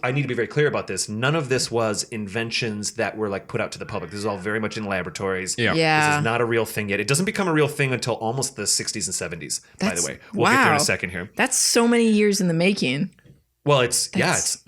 I need to be very clear about this. None of this was inventions that were like put out to the public. This is all very much in laboratories. Yeah. Yeah. This is not a real thing yet. It doesn't become a real thing until almost the 60s and 70s, by the way. We'll get there in wow. a second here. That's so many years in the making. Well, it's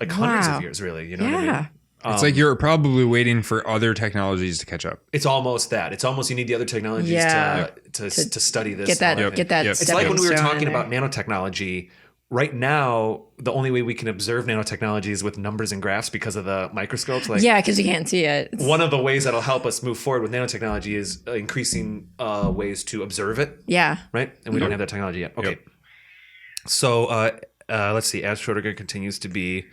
like hundreds of years, really. You know what I mean? It's like you're probably waiting for other technologies to catch up. It's almost that. It's almost you need the other technologies Yeah. to study this. Get that. and all that. Get that. Yep. It's like when we were stepping stone talking in about there. nanotechnology. Right now, the only way we can observe nanotechnology is with numbers and graphs because of the microscopes. Like Yeah, because you can't see it. It's- one of the ways that'll help us move forward with nanotechnology is increasing ways to observe it. yeah. Right, and we don't have that technology yet. Okay, so let's see. As Schrodinger continues to be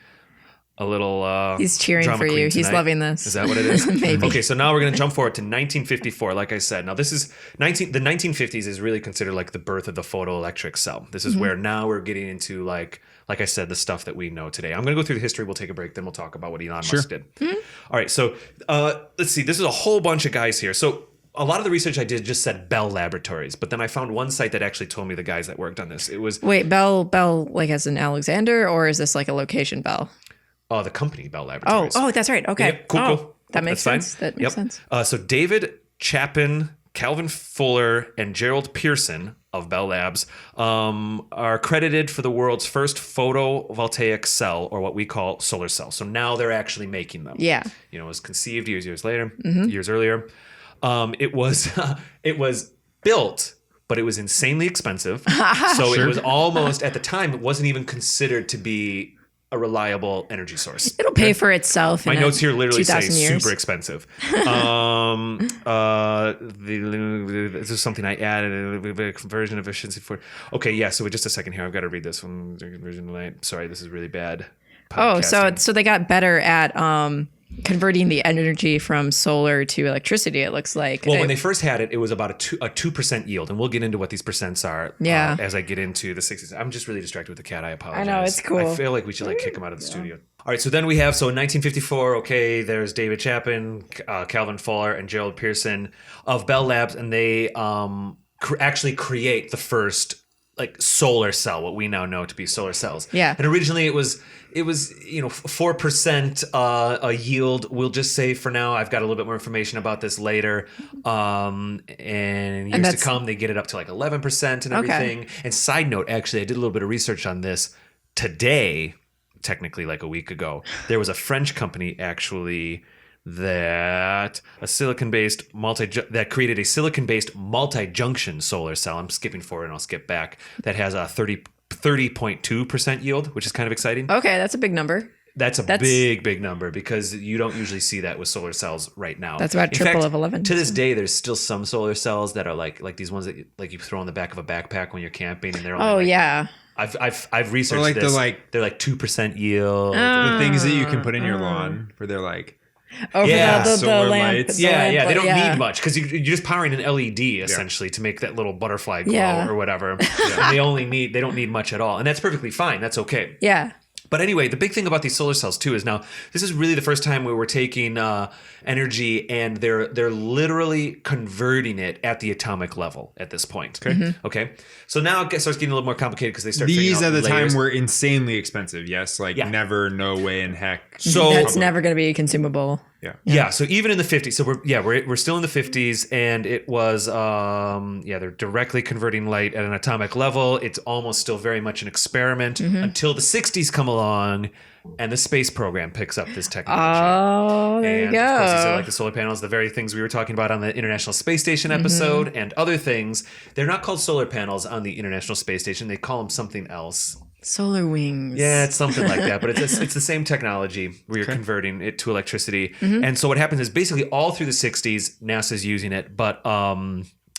a little. He's cheering drama for you. queen He's tonight. loving this. Is that what it is? Maybe. Okay, so now we're going to jump forward to 1954. Like I said, now this is the 1950s is really considered like the birth of the photoelectric cell. This is where now we're getting into like I said, the stuff that we know today. I'm going to go through the history. We'll take a break, then we'll talk about what Elon Musk did. All right, so let's see. This is a whole bunch of guys here. So a lot of the research I did just said Bell Laboratories, but then I found one site that actually told me the guys that worked on this. It was Wait, Bell, like as in Alexander, or is this like a location Bell? the company Bell Laboratories. Oh, that's right. Okay. Yep, cool. That makes That's fine. sense. That makes sense. So David Chapin, Calvin Fuller, and Gerald Pearson of Bell Labs are credited for the world's first photovoltaic cell, or what we call solar cell. So now they're actually making them. Yeah. You know, it was conceived years earlier. It was built, but it was insanely expensive. So it was almost, at the time, it wasn't even considered to be a reliable energy source. It'll pay for itself. My in notes here literally say 2,000 years. super expensive. This is something I added, conversion efficiency for. Okay, yeah. So just a second here, I've got to read this one. Conversion light. Sorry, this is really bad. Oh, podcasting. so they got better at converting the energy from solar to electricity. It looks like. Well, when they first had it, it was about a 2% yield, and we'll get into what these percents are. Yeah. As I get into the 60s, I'm just really distracted with the cat. I apologize. I know, it's cool. I feel like we should like kick him out of the studio. All right, so then we have in 1954. Okay, there's David Chapin, Calvin Fuller, and Gerald Pearson of Bell Labs, and they actually create the first like solar cell, what we now know to be solar cells. Yeah. And originally it was 4% a yield. We'll just say for now. I've got a little bit more information about this later. And years to that's- come, they get it up to like 11% and everything. And side note, actually, I did a little bit of research on this today. Technically, like a week ago, there was a French company actually that created a silicon-based multi-junction solar cell. I'm skipping forward and I'll skip back. That has a 30.2% yield, which is kind of exciting. Okay, that's a big number. That's a big number because you don't usually see that with solar cells right now. That's about In triple fact, of 11. To this day, there's still some solar cells that are like these ones that like you throw on the back of a backpack when you're camping, and they're only Oh like, yeah. I've researched Or like this. they're like 2% yield. the things that you can put in your lawn, where they're like, Over Yeah, the solar lamp. lights. the Yeah, lamp yeah, they light, don't need much because you're just powering an LED essentially to make that little butterfly glow or whatever. And they don't need much at all, and that's perfectly fine. That's okay. Yeah. But anyway, the big thing about these solar cells too is now this is really the first time where we're taking energy and they're literally converting it at the atomic level at this point. Okay. Okay. So now it starts getting a little more complicated because they start. these at the layers. time were insanely expensive. Yes, like never, no way in heck. So That's never going to be consumable. Yeah. So even in the 50s, so we're still in the 50s, and it was they're directly converting light at an atomic level. It's almost still very much an experiment until the 60s come along, and the space program picks up this technology. Oh, there you go. Of course, these are like the solar panels, the very things we were talking about on the International Space Station episode, and other things. They're not called solar panels on the International Space Station. They call them something else. Solar wings. Yeah, it's something like that, but it's the same technology where you're converting it to electricity. And so what happens is basically all through the 60s, NASA's using it, but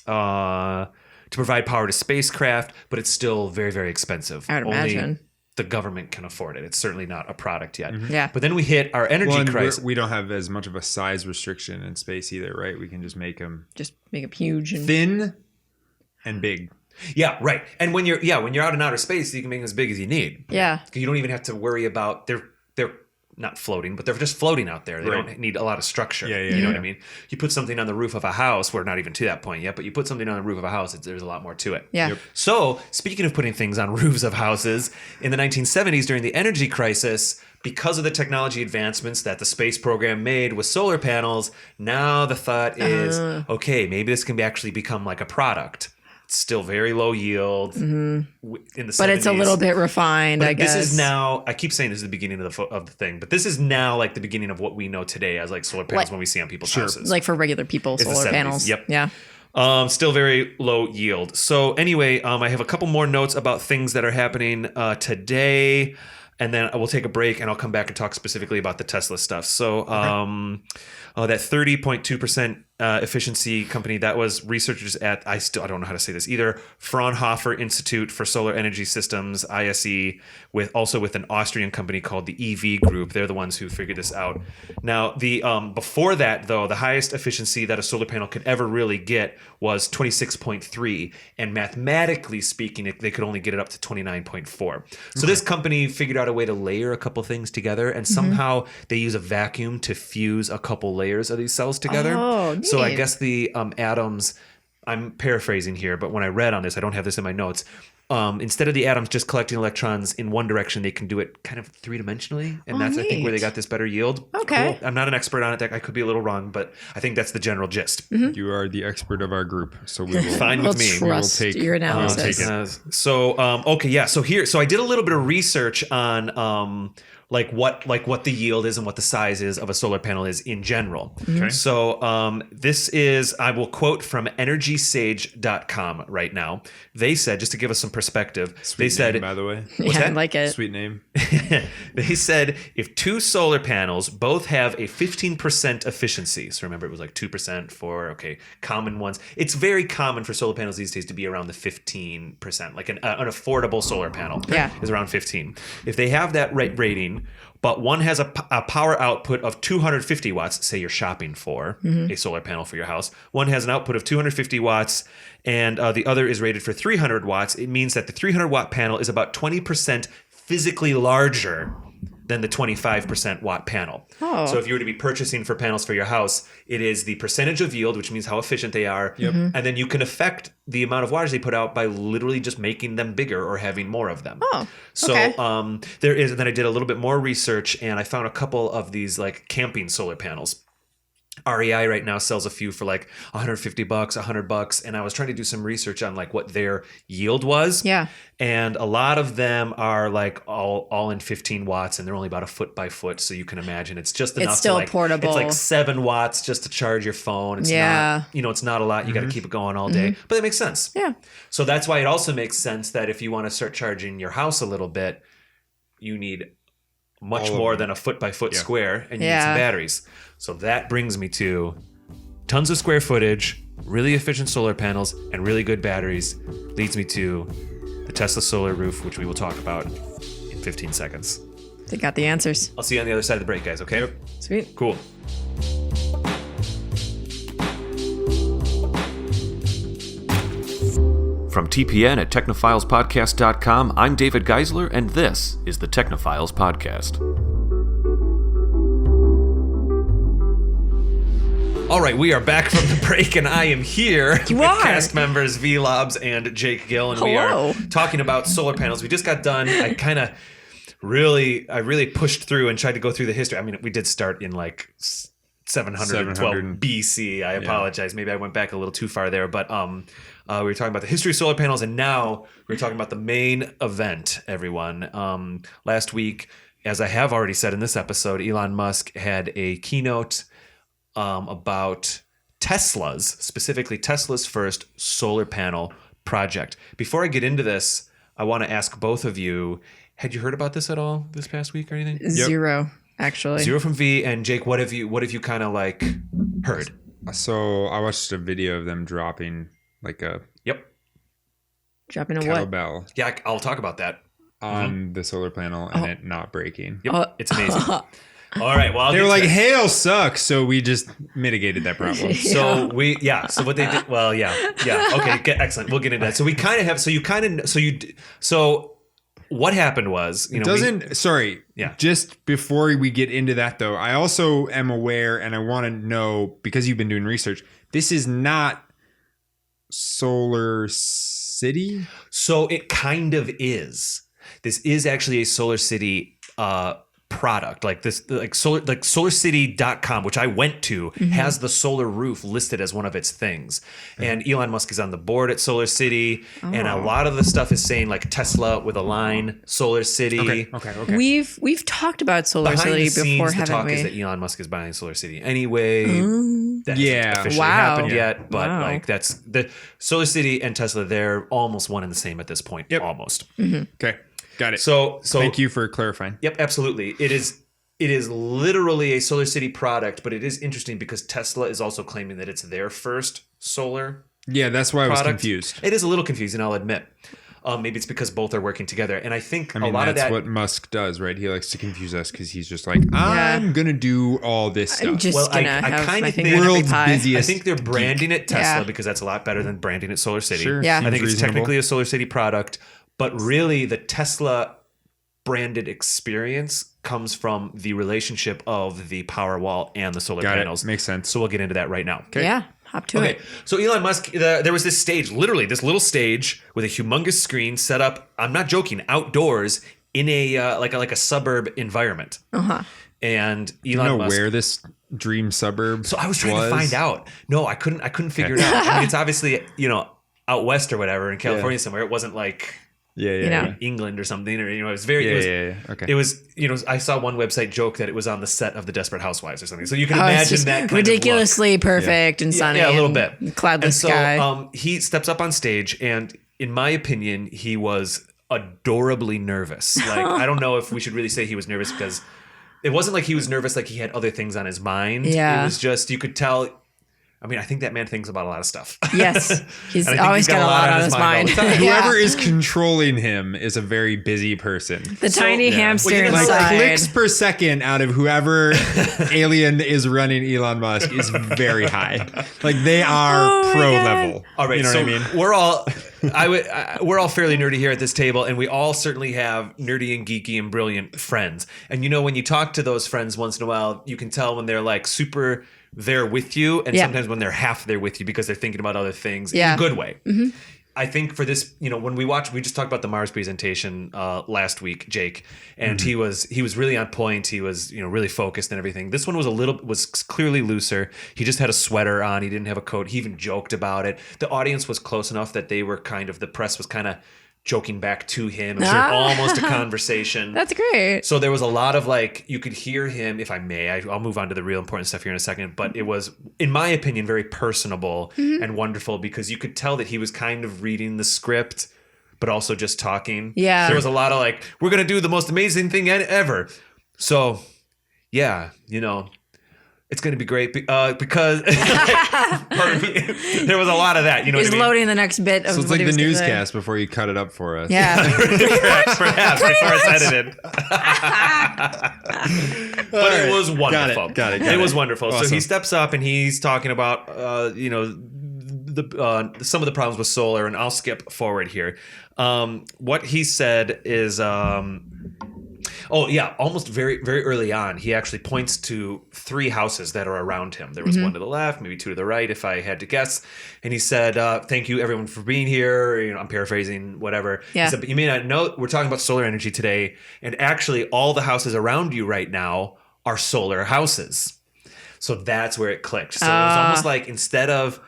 to provide power to spacecraft, but it's still very, very expensive. I would imagine. The government can afford it. It's certainly not a product yet. Yeah. But then we hit our energy crisis. We don't have as much of a size restriction in space either, right? We can just make them Just make it huge. And thin and big. Yeah, right. And when you're out in outer space, you can make them as big as you need. yeah. You don't even have to worry about they're not floating, but they're just floating out there. They don't need a lot of structure. You know what I mean? You put something on the roof of a house, we're not even to that point yet, but you put something on the roof of a house, there's a lot more to it. Yeah. Yep. So, speaking of putting things on roofs of houses, in the 1970s during the energy crisis, because of the technology advancements that the space program made with solar panels, now the thought is, okay, maybe this can actually become like a product. Still very low yield in the 70s. But it's a little bit refined, But I guess. This is now, I keep saying this is the beginning of the thing, but this is now like the beginning of what we know today as like solar panels when we see on people's houses. like for regular people, It's the solar 70s. panels. Yep. Yeah. Still very low yield. So anyway, I have a couple more notes about things that are happening today. And then I will take a break and I'll come back and talk specifically about the Tesla stuff. So that 30.2% efficiency company, that was researchers at, I don't know how to say this either, Fraunhofer Institute for Solar Energy Systems, ISE, with an Austrian company called the EV Group. They're the ones who figured this out. Now, the before that, though, the highest efficiency that a solar panel could ever really get was 26.3. And mathematically speaking, they could only get it up to 29.4. So this company figured out a way to layer a couple things together, and somehow they use a vacuum to fuse a couple layers of these cells together. Oh, neat. So I guess the atoms, I'm paraphrasing here, but when I read on this, I don't have this in my notes. Instead of the atoms just collecting electrons in one direction, they can do it kind of three-dimensionally, and that's I think where they got this better yield. Okay. Cool. I'm not an expert on it. I could be a little wrong, but I think that's the general gist. You are the expert of our group, so we will. Fine We'll with me. trust take- your analysis. take it. So I did a little bit of research on what the yield is and what the size is of a solar panel is in general. Okay. So this is, I will quote from energysage.com right now. They said, just to give us some perspective, Sweet they said, name, by the way. Yeah, I that? like it. Sweet name. they said if two solar panels both have a 15% efficiency, so remember it was like 2% for common ones. It's very common for solar panels these days to be around the 15%. Like an affordable solar panel is around 15. If they have that rating, but one has a power output of 250 watts, say you're shopping for a solar panel for your house. One has an output of 250 watts, and the other is rated for 300 watts. It means that the 300 watt panel is about 20% physically larger than the 25% watt panel. Oh. So if you were to be purchasing for panels for your house, it is the percentage of yield, which means how efficient they are. Yep. And then you can affect the amount of wattage they put out by literally just making them bigger or having more of them. Oh, so okay. there is, and then I did a little bit more research and I found a couple of these like camping solar panels. REI right now sells a few for like $150, $100, and I was trying to do some research on like what their yield was. Yeah. And a lot of them are like all in 15 watts, and they're only about a foot by foot, so you can imagine it's just enough. It's still to like, portable. It's like 7 watts just to charge your phone. It's not, it's not a lot. You got to keep it going all day, but it makes sense. Yeah. So that's why it also makes sense that if you want to start charging your house a little bit, you need much more than a foot by foot square, and you need some batteries. So that brings me to tons of square footage, really efficient solar panels, and really good batteries. Leads me to the the Tesla solar roof, which we will talk about in 15 seconds. They got the answers. I'll see you on the other side of the break, guys, okay? Sweet. Cool. From TPN at technophilespodcast.com, I'm David Geisler, and this is the Technophiles Podcast. All right, we are back from the break, and I am here with are. cast members Vee Laabs and Jake Gill, and we Hello. are talking about solar panels. We just got done. I really pushed through and tried to go through the history. I mean, we did start in like 712 BC. I apologize. Maybe I went back a little too far there, but we were talking about the history of solar panels, and now we're talking about the main event, everyone. Last week, as I have already said in this episode, Elon Musk had a keynote about specifically Tesla's first solar panel project. Before I get into this, I want to ask both of you, had you heard about this at all this past week or anything? Zero, actually. Zero from V. And Jake, what have you kind of like heard? So I watched a video of them dropping like a Dropping a what? kettlebell Yeah, I'll talk about that. on the solar panel and it not breaking. Yep, it's amazing. All right, well, They were like, hail sucks, so we just mitigated that problem. So so what they did, okay, excellent. We'll get into that. So we kind of have, so what happened was, just before we get into that though, I also am aware and I want to know, because you've been doing research, this is not Solar City? So it kind of is. This is actually a Solar City product, like this, like solarcity.com, which I went to, has the solar roof listed as one of its things. And Elon Musk is on the board at Solar City, and a lot of the stuff is saying like Tesla with a line, Solar City. Okay. We've talked about Solar Behind City the scenes, before, the haven't talk we? is that Elon Musk is buying Solar City anyway. That hasn't officially Wow. happened yet, but Wow. like that's the Solar City and Tesla, they're almost one and the same at this point. Almost. Okay. Got it. So Thank you for clarifying. Yep, absolutely. It is literally a Solar City product, but it is interesting because Tesla is also claiming that it's their first solar Yeah, that's why I was product. confused. It is a little confusing, I'll admit. Maybe it's because both are working together. And I think I mean, a lot of that's that... what Musk does, right? He likes to confuse us because he's just like, I'm going to do all this stuff. I'm just Well, I gonna have kinda my think- finger in every World's pie. busiest- I think they're branding it Tesla Yeah. because that's a lot better than branding it Solar City. Sure. Yeah. I think seems it's reasonable. technically a Solar City product, but really the Tesla branded experience comes from the relationship of the Powerwall and the solar Got panels. it. Makes sense. So we'll get into that right now. Yeah, hop to Okay, it. so Elon Musk, there was this stage, literally this little stage with a humongous screen set up, I'm not joking, outdoors in a like a suburb environment. And Do you Elon know Musk... where this dream suburb So I was trying to find out. No, I couldn't figure it out. I mean, it's obviously, out west or whatever in California somewhere. It wasn't like Yeah. England or something, or it was very Okay. It was, I saw one website joke that it was on the set of the Desperate Housewives or something. So you can imagine that kind ridiculously perfect and sunny. Yeah, a little and bit. Cloudless and so, sky. he steps up on stage, and in my opinion, he was adorably nervous. Like, I don't know if we should really say he was nervous because it wasn't like he was nervous like he had other things on his mind. Yeah. It was just, you could tell. I mean, I think that man thinks about a lot of stuff. Yes, he's And I think always got a lot on his mind. all the time. Whoever is controlling him is a very busy person. The tiny hamster Well, Like inside. clicks per second out of whoever alien is running Elon Musk is very high. Like they are pro level. All right, you know so what I mean? we're all we're all fairly nerdy here at this table, and we all certainly have nerdy and geeky and brilliant friends. And when you talk to those friends once in a while, you can tell when they're like super there with you, and sometimes when they're half there with you because they're thinking about other things in a good way. I think for this, when we just talked about the Mars presentation last week, Jake, and he was really on point. He was really focused and everything. This one was clearly looser. He just had a sweater on. He didn't have a coat. He even joked about it. The audience was close enough that they were the press was kind of joking back to him. It was almost a conversation. That's great. So there was a lot of you could hear him, if I may, I'll move on to the real important stuff here in a second, but it was, in my opinion, very personable and wonderful because you could tell that he was kind of reading the script, but also just talking. Yeah. There was a lot of we're going to do the most amazing thing ever. So yeah, It's going to be great because pardon me, there was a lot of that. You know, He's what I mean? loading the next bit of So it's what like he the was gonna say. newscast before you cut it up for us. Yeah. Perhaps before it's edited. But it was wonderful. Got it. It was wonderful. So Awesome. he steps up and he's talking about, you know, some of the problems with solar, and I'll skip forward here. What he said is, almost very, very early on, he actually points to 3 houses that are around him. There was one to the left, maybe 2 to the right, if I had to guess. And he said, thank you everyone for being here. You know, I'm paraphrasing, whatever. Yeah. He said, but you may not know, we're talking about solar energy today. And actually all the houses around you right now are solar houses. So that's where it clicked. So it was almost like instead of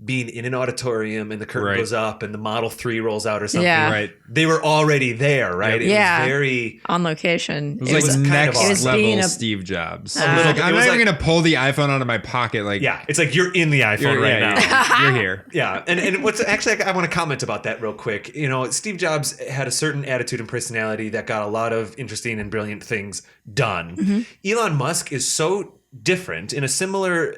being in an auditorium and the curtain Right. goes up and the Model 3 rolls out or something, Yeah. Right. they were already there, right? It Yeah. was very... On location. It was like was kind next of awesome. It was being level a- Steve Jobs. little Like, bit. I'm It was not even like- gonna pull the iPhone out of my pocket. Like, Yeah, it's like you're in the iPhone you're, right now. You're here. Yeah, and what's actually, I want to comment about that real quick. You know, Steve Jobs had a certain attitude and personality that got a lot of interesting and brilliant things done. Elon Musk is so different in a similar,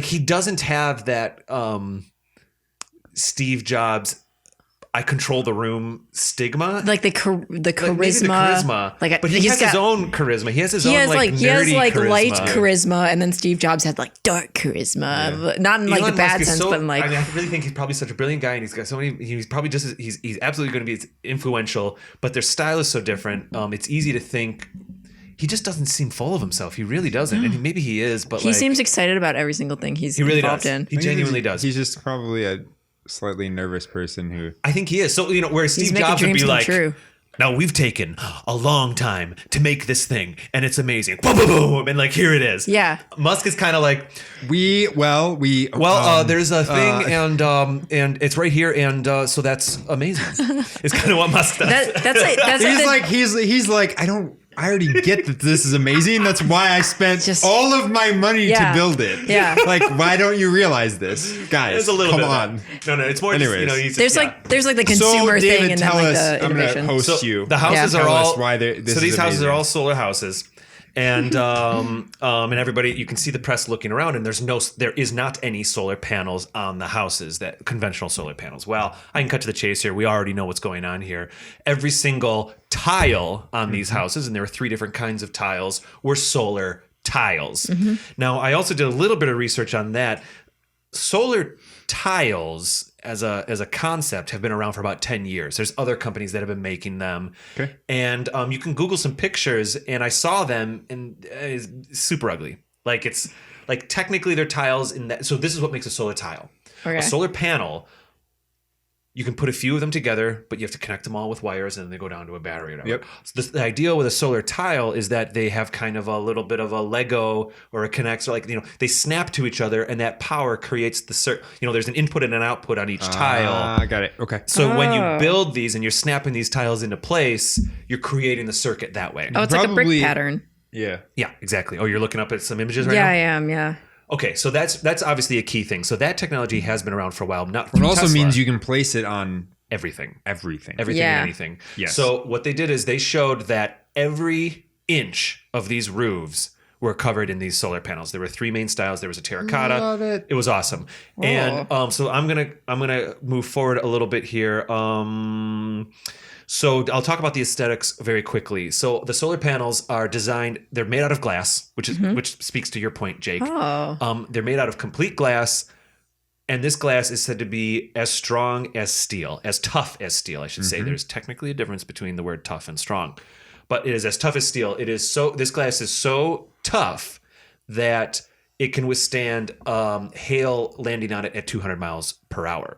he doesn't have that Steve Jobs, I control the room stigma. Like the charisma. Like, maybe the charisma, Like but he has his own charisma. He has his own like he has nerdy like charisma. light charisma, and then Steve Jobs had like dark charisma, but not in like Elon the bad Musk is sense, so- but in like I mean, I really think he's probably such a brilliant guy, and he's got so many. He's probably just as, he's absolutely going to be as influential, but their style is so different. It's easy to think he just doesn't seem full of himself. He really doesn't, and maybe he is, but he like, seems excited about every single thing he's he really involved does. in. He genuinely does. He's just probably a slightly nervous person who. I think he is. So, you know, where Steve making Jobs would dreams be come like, true. now we've taken a long time to make this thing, and it's amazing. Boom, boom, boom, and like here it is. Yeah. Musk is kind of like, there's a thing, and it's right here, and so that's amazing. It's kind of what Musk does. He's like, I already get that this is amazing. That's why I spent Just- all of my money Yeah. to build it. Yeah. Like, why don't you realize this? Guys, There's a little come bit of on. that. No, it's more Anyways. just, you know, he's There's like the consumer David, thing and then tell like us, the I'm going innovation. to host So you. the houses are Tell all us why this so these is houses amazing. are all solar houses, and and everybody, you can see the press looking around, and there is not any solar panels on the houses, that conventional solar panels. Well, I can cut to the chase here. We already know what's going on here. Every single tile on these houses, and there are 3 different kinds of tiles, were solar tiles. Now, I also did a little bit of research on that. Solar tiles as a concept have been around for about 10 years. There's other companies that have been making them. Okay. And you can Google some pictures, and I saw them, and it's super ugly. Like, it's like technically they're tiles in that. So this is what makes a solar tile. Okay. A solar panel, you can put a few of them together, but you have to connect them all with wires, and then they go down to a battery or whatever. Yep. So the idea with a solar tile is that they have kind of a little bit of a Lego or a connector, like, you know, they snap to each other, and that power creates there's an input and an output on each tile. Got it. Okay. So when you build these and you're snapping these tiles into place, you're creating the circuit that way. Oh, it's like a Probably- brick pattern. Yeah. Yeah, exactly. Oh, you're looking up at some images right Yeah, now? I am. Yeah. Okay, so that's obviously a key thing. So that technology has been around for a while. Not It through also Tesla. means you can place it on everything. everything. Everything Yeah. and anything. Yes. So what they did is they showed that every inch of these roofs were covered in these solar panels. There were 3 main styles. There was a terracotta. Love it. It was awesome. And so I'm gonna move forward a little bit here. So I'll talk about the aesthetics very quickly. So the solar panels are designed, they're made out of glass, which speaks to your point, Jake. Oh. They're made out of complete glass, and this glass is said to be as strong as steel, as tough as steel, I should say. There's technically a difference between the word tough and strong, but it is as tough as steel. This glass is so tough that it can withstand hail landing on it at 200 miles per hour.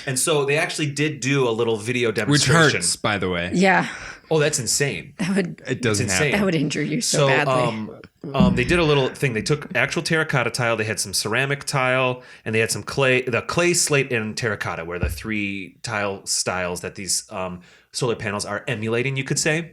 And so they actually did do a little video Which demonstration. hurts, by the way. Yeah. Oh, that's insane. It doesn't It's happen. insane. That would injure you so badly. They did a little thing. They took actual terracotta tile. They had some ceramic tile, and they had some clay, the clay, slate, and terracotta, were the 3 tile styles that these solar panels are emulating, you could say.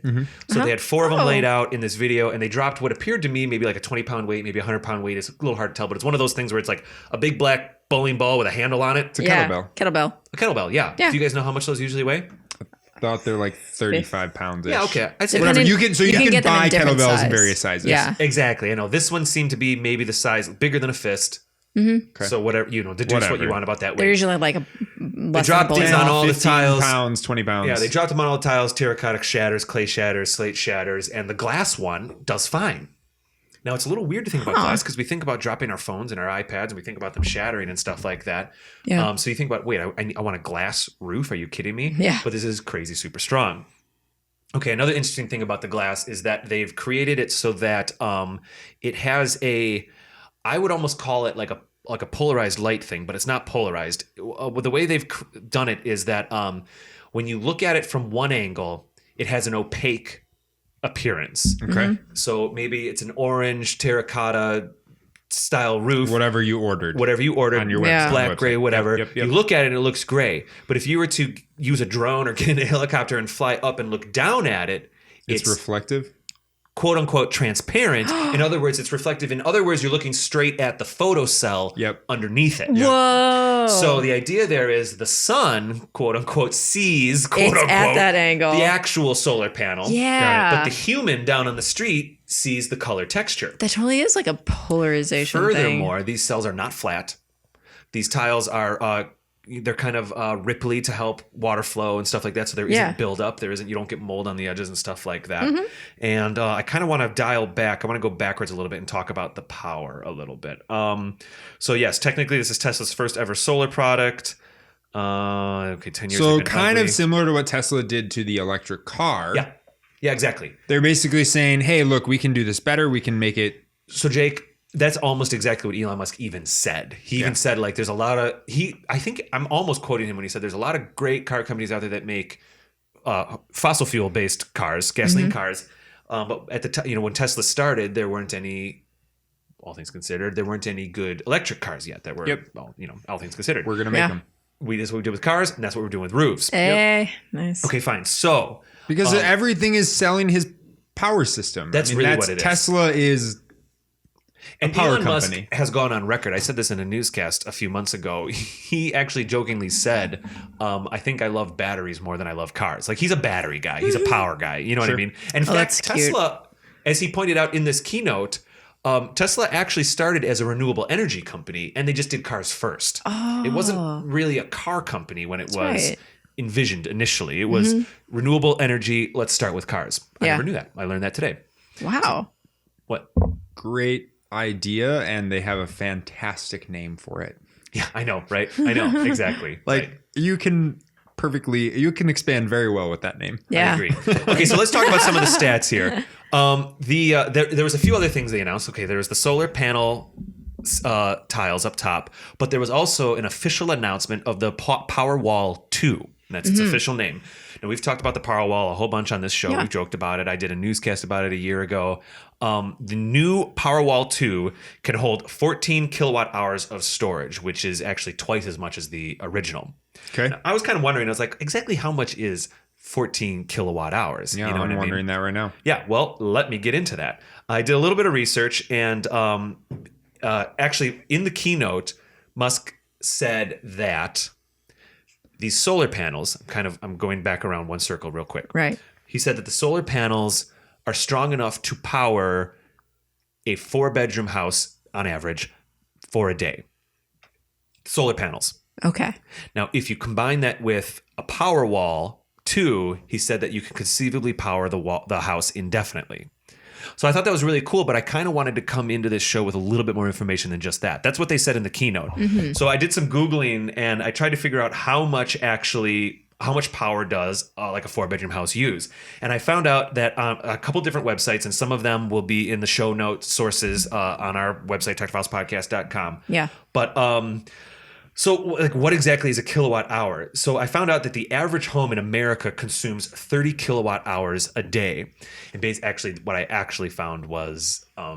So they had 4 of them laid out in this video, and they dropped what appeared to me maybe like a 20-pound weight, maybe a 100-pound weight. It's a little hard to tell, but it's one of those things where it's like a big black bowling ball with a handle on it. It's a Yeah. kettlebell. Kettlebell. A kettlebell, yeah. Yeah. Do you guys know how much those usually weigh? thought they're like 35 pounds. Yeah, okay. I'd say Whatever. You can get them buy in different kettlebells in size. various sizes. Yeah. Exactly. I know this one seemed to be maybe the size bigger than a fist. Okay. So whatever, deduce what you want about that They're weight. usually like a less dropped than a these bullet. on all the 15 tiles. pounds, 20 pounds. Yeah, they dropped them on all the tiles, terracotta shatters, clay shatters, slate shatters, and the glass one does fine. Now, it's a little weird to think about glass because we think about dropping our phones and our iPads and we think about them shattering and stuff like that. Yeah. So you think about, wait, I want a glass roof. Are you kidding me? Yeah. But this is crazy super strong. Okay, another interesting thing about the glass is that they've created it so that it has I would almost call it like a polarized light thing, but it's not polarized. The way they've done it is that when you look at it from one angle, it has an opaque appearance. Okay. So maybe it's an orange terracotta style roof. Whatever you ordered. On your Yeah. website. black, gray, whatever. Yep. You look at it and it looks gray. But if you were to use a drone or get in a helicopter and fly up and look down at it, It's reflective. quote unquote transparent. In other words, it's reflective. In other words, you're looking straight at the photo cell underneath it. Whoa. So the idea there is the sun, quote unquote, sees, quote It's unquote, at that angle. the actual solar panel. Yeah. But the human down on the street sees the color texture. That totally is like a polarization Furthermore, these cells are not flat. These tiles are they're kind of ripply to help water flow and stuff like that. So there isn't buildup. You don't get mold on the edges and stuff like that. Mm-hmm. And I kind of want to dial back. I want to go backwards a little bit and talk about the power a little bit. So yes, technically this is Tesla's first ever solar product. 10 years. So they've been kind ugly. of similar to what Tesla did to the electric car. Yeah, exactly. They're basically saying, hey, look, we can do this better. We can make it. So Jake, that's almost exactly what Elon Musk even said. He even said, like, there's a lot of I think I'm almost quoting him when he said there's a lot of great car companies out there that make fossil fuel based cars, gasoline cars. But at the time, when Tesla started, there weren't any, all things considered, there weren't any good electric cars yet that were, all things considered. We're going to make them. That's what we did with cars, and that's what we're doing with roofs. Nice. Okay, fine. So Because everything is selling his power system. That's really what it is. Tesla is and power Elon Musk company. has gone on record. I said this in a newscast a few months ago. He actually jokingly said, I think I love batteries more than I love cars. Like, he's a battery guy. He's a power guy. You know what I mean? And in fact, that's cute. Tesla, as he pointed out in this keynote, Tesla actually started as a renewable energy company, and they just did cars first. It wasn't really a car company when it was right. envisioned initially. It was renewable energy. Let's start with cars. I never knew that. I learned that today. Wow. What? great idea, and they have a fantastic name for it. Yeah, I know, right? I know, exactly. Like right. you can expand very well with that name. Yeah. I agree. Okay, so let's talk about some of the stats here. There was a few other things they announced. Okay, there was the solar panel tiles up top, but there was also an official announcement of the Powerwall 2. That's its official name. Now, we've talked about the Powerwall a whole bunch on this show. Yeah. We've joked about it. I did a newscast about it a year ago. The new Powerwall 2 can hold 14 kilowatt hours of storage, which is actually twice as much as the original. Okay. Now, I was kind of wondering, I was like, exactly how much is 14 kilowatt hours? Yeah, You know what I I'm mean? wondering that right now. Yeah, well, let me get into that. I did a little bit of research, and actually, in the keynote, Musk said that these solar panels, I'm going back around one circle real quick. Right. He said that the solar panels are strong enough to power a 4-bedroom house on average for a day. Solar panels. Okay. Now, if you combine that with a Powerwall 2, he said that you could conceivably power the house indefinitely. So I thought that was really cool, but I kind of wanted to come into this show with a little bit more information than just that. That's what they said in the keynote. So I did some Googling, and I tried to figure out how much power does like a 4-bedroom house use. And I found out that a couple different websites, and some of them will be in the show notes sources on our website, technophilespodcast.com. Yeah. But so, like, what exactly is a kilowatt hour? So I found out that the average home in America consumes 30 kilowatt hours a day. And what I actually found was how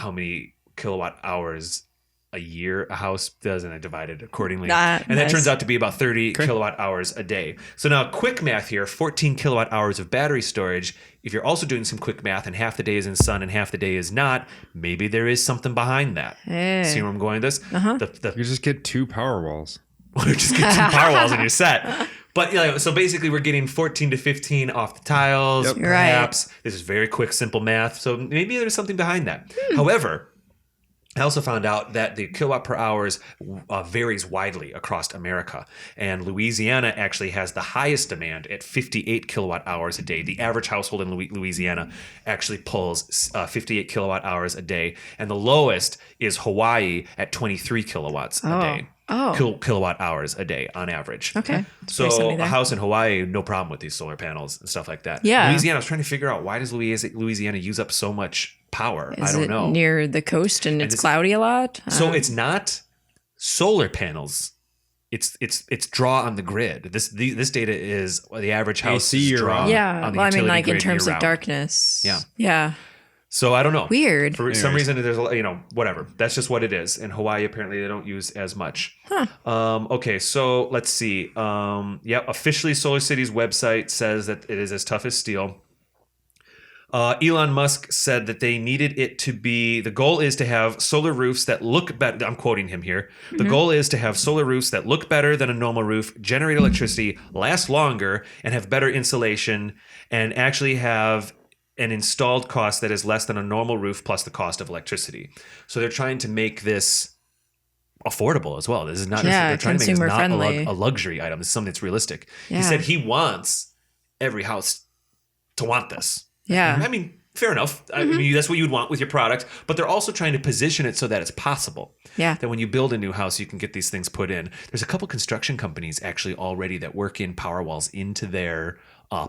many kilowatt hours a year a house does, and I divided accordingly. And that Nice. turns out to be about 30 kilowatt hours a day. So now, quick math here, 14 kilowatt hours of battery storage. If you're also doing some quick math and half the day is in sun and half the day is not, maybe there is something behind that. Hey. See where I'm going with this? You just get 2 Powerwalls. Or just get 2 Powerwalls and you're set. But so basically we're getting 14 to 15 off the tiles. Yep. Perhaps this is very quick, simple math. So maybe there's something behind that. However, I also found out that the kilowatt per hours varies widely across America. And Louisiana actually has the highest demand at 58 kilowatt hours a day. The average household in Louisiana actually pulls 58 kilowatt hours a day. And the lowest is Hawaii at 23 kilowatts a day. Kilowatt hours a day on average. Okay. So a house in Hawaii, no problem with these solar panels and stuff like that. Yeah. Louisiana, I was trying to figure out, why does Louisiana use up so much power? Is I don't it know. near the coast and it's cloudy a lot? So it's not solar panels. It's draw on the grid. This data is the average house AC draw. Yeah. On the Well, I mean, utility like in grid terms of year-round. darkness. Yeah. Yeah. So I don't know. Weird. For some reason, there's whatever. That's just what it is. In Hawaii, apparently, they don't use as much. Okay, so let's see. Officially, SolarCity's website says that it is as tough as steel. Elon Musk said that they needed it to be, the goal is to have solar roofs that look better. I'm quoting him here. The goal is to have solar roofs that look better than a normal roof, generate electricity, last longer, and have better insulation, and actually have an installed cost that is less than a normal roof plus the cost of electricity. So they're trying to make this affordable as well. This is not, they're trying to make this not consumer-friendly. a luxury item. This is something that's realistic. Yeah. He said he wants every house to want this. Yeah. I mean, fair enough. I mean, that's what you'd want with your product, but they're also trying to position it so that it's possible. Yeah. That when you build a new house, you can get these things put in. There's a couple construction companies actually already that work in power walls into their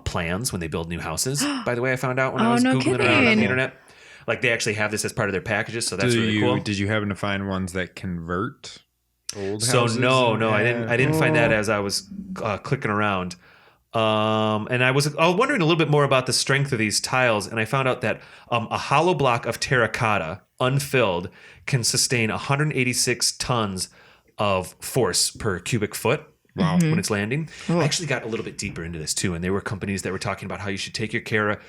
plans when they build new houses. By the way, I found out when I was no Googling around on kidding. the internet. Like they actually have this as part of their packages, so that's really cool. Did you happen to find ones that convert old So houses? no, I didn't find that as I was clicking around. And I was wondering a little bit more about the strength of these tiles, and I found out that a hollow block of terracotta, unfilled, can sustain 186 tons of force per cubic foot. Wow. When it's landing. I actually got a little bit deeper into this too, and there were companies that were talking about how you should take your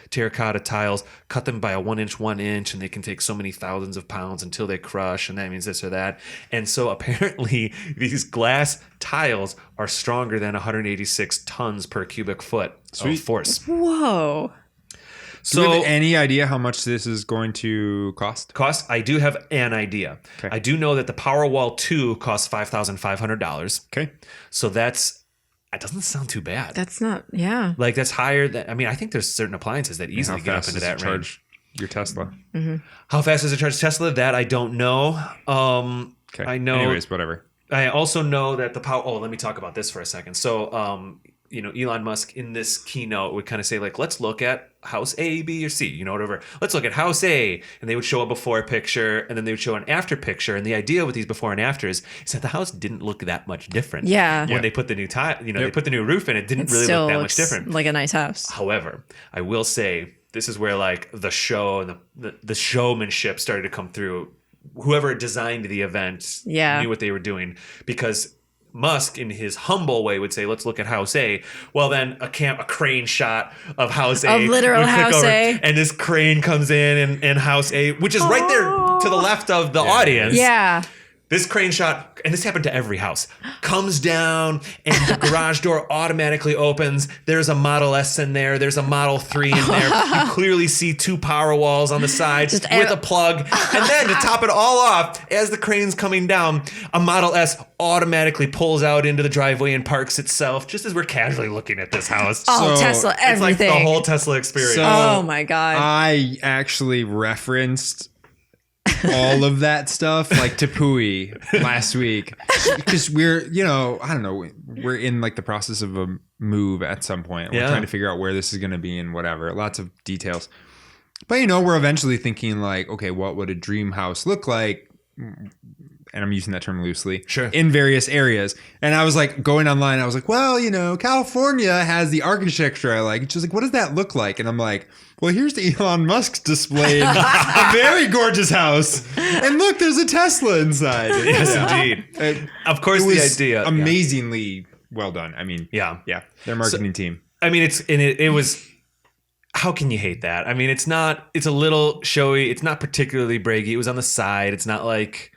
terracotta tiles, cut them by a 1 inch, and they can take so many thousands of pounds until they crush, and that means this or that. And so apparently these glass tiles are stronger than 186 tons per cubic foot of force. Whoa. Do we So have any idea how much this is going to cost? I do have an idea. Okay. I do know that the Powerwall 2 costs $5,500. Okay. So that doesn't sound too bad. That's not, yeah. Like that's higher than, I mean, I think there's certain appliances that How easily get up fast into does it that range. charge your Tesla? How fast does it charge Tesla? That I don't know. Okay. I know. Anyways, whatever. I also know that the power. Oh, let me talk about this for a second. So, Elon Musk in this keynote would kind of say like, let's look at house A, B, or C, whatever. Let's look at house A, and they would show a before picture, and then they would show an after picture. And the idea with these before and afters is that the house didn't look that much different. Yeah. When they put the new tile, they put the new roof in, it didn't really Still look that much looks different. like a nice house. However, I will say this is where like the show and the showmanship started to come through. Whoever designed the event knew what they were doing, because Musk, in his humble way, would say, let's look at house A. Well, then a crane shot of house A. Of literal would click house A. And this crane comes in house A, which is right there to the left of the audience. Yeah. This crane shot, and this happened to every house, comes down and the garage door automatically opens. There's a Model S in there. There's a Model 3 in there. You clearly see two power walls on the side with a plug. And then to top it all off, as the crane's coming down, a Model S automatically pulls out into the driveway and parks itself, just as we're casually looking at this house. Oh, So, Tesla, It's like everything. the whole Tesla experience. So- Oh my God. I actually referenced all of that stuff like Tepui last week because we're, I don't know, we're in like the process of a move at some point. We're trying to figure out where this is going to be and whatever. Lots of details. But, we're eventually thinking like, okay, what would a dream house look like? And I'm using that term loosely. Sure. In various areas. And I was like going online. I was like, well, California has the architecture I like. And she's like, what does that look like? And I'm like, well, here's the Elon Musk displayed a very gorgeous house. And look, there's a Tesla inside. Yes, indeed. Of course, It the was idea. amazingly well done. I mean, Yeah. their marketing team. I mean, it was. How can you hate that? I mean, it's a little showy. It's not particularly braggy. It was on the side. It's not like,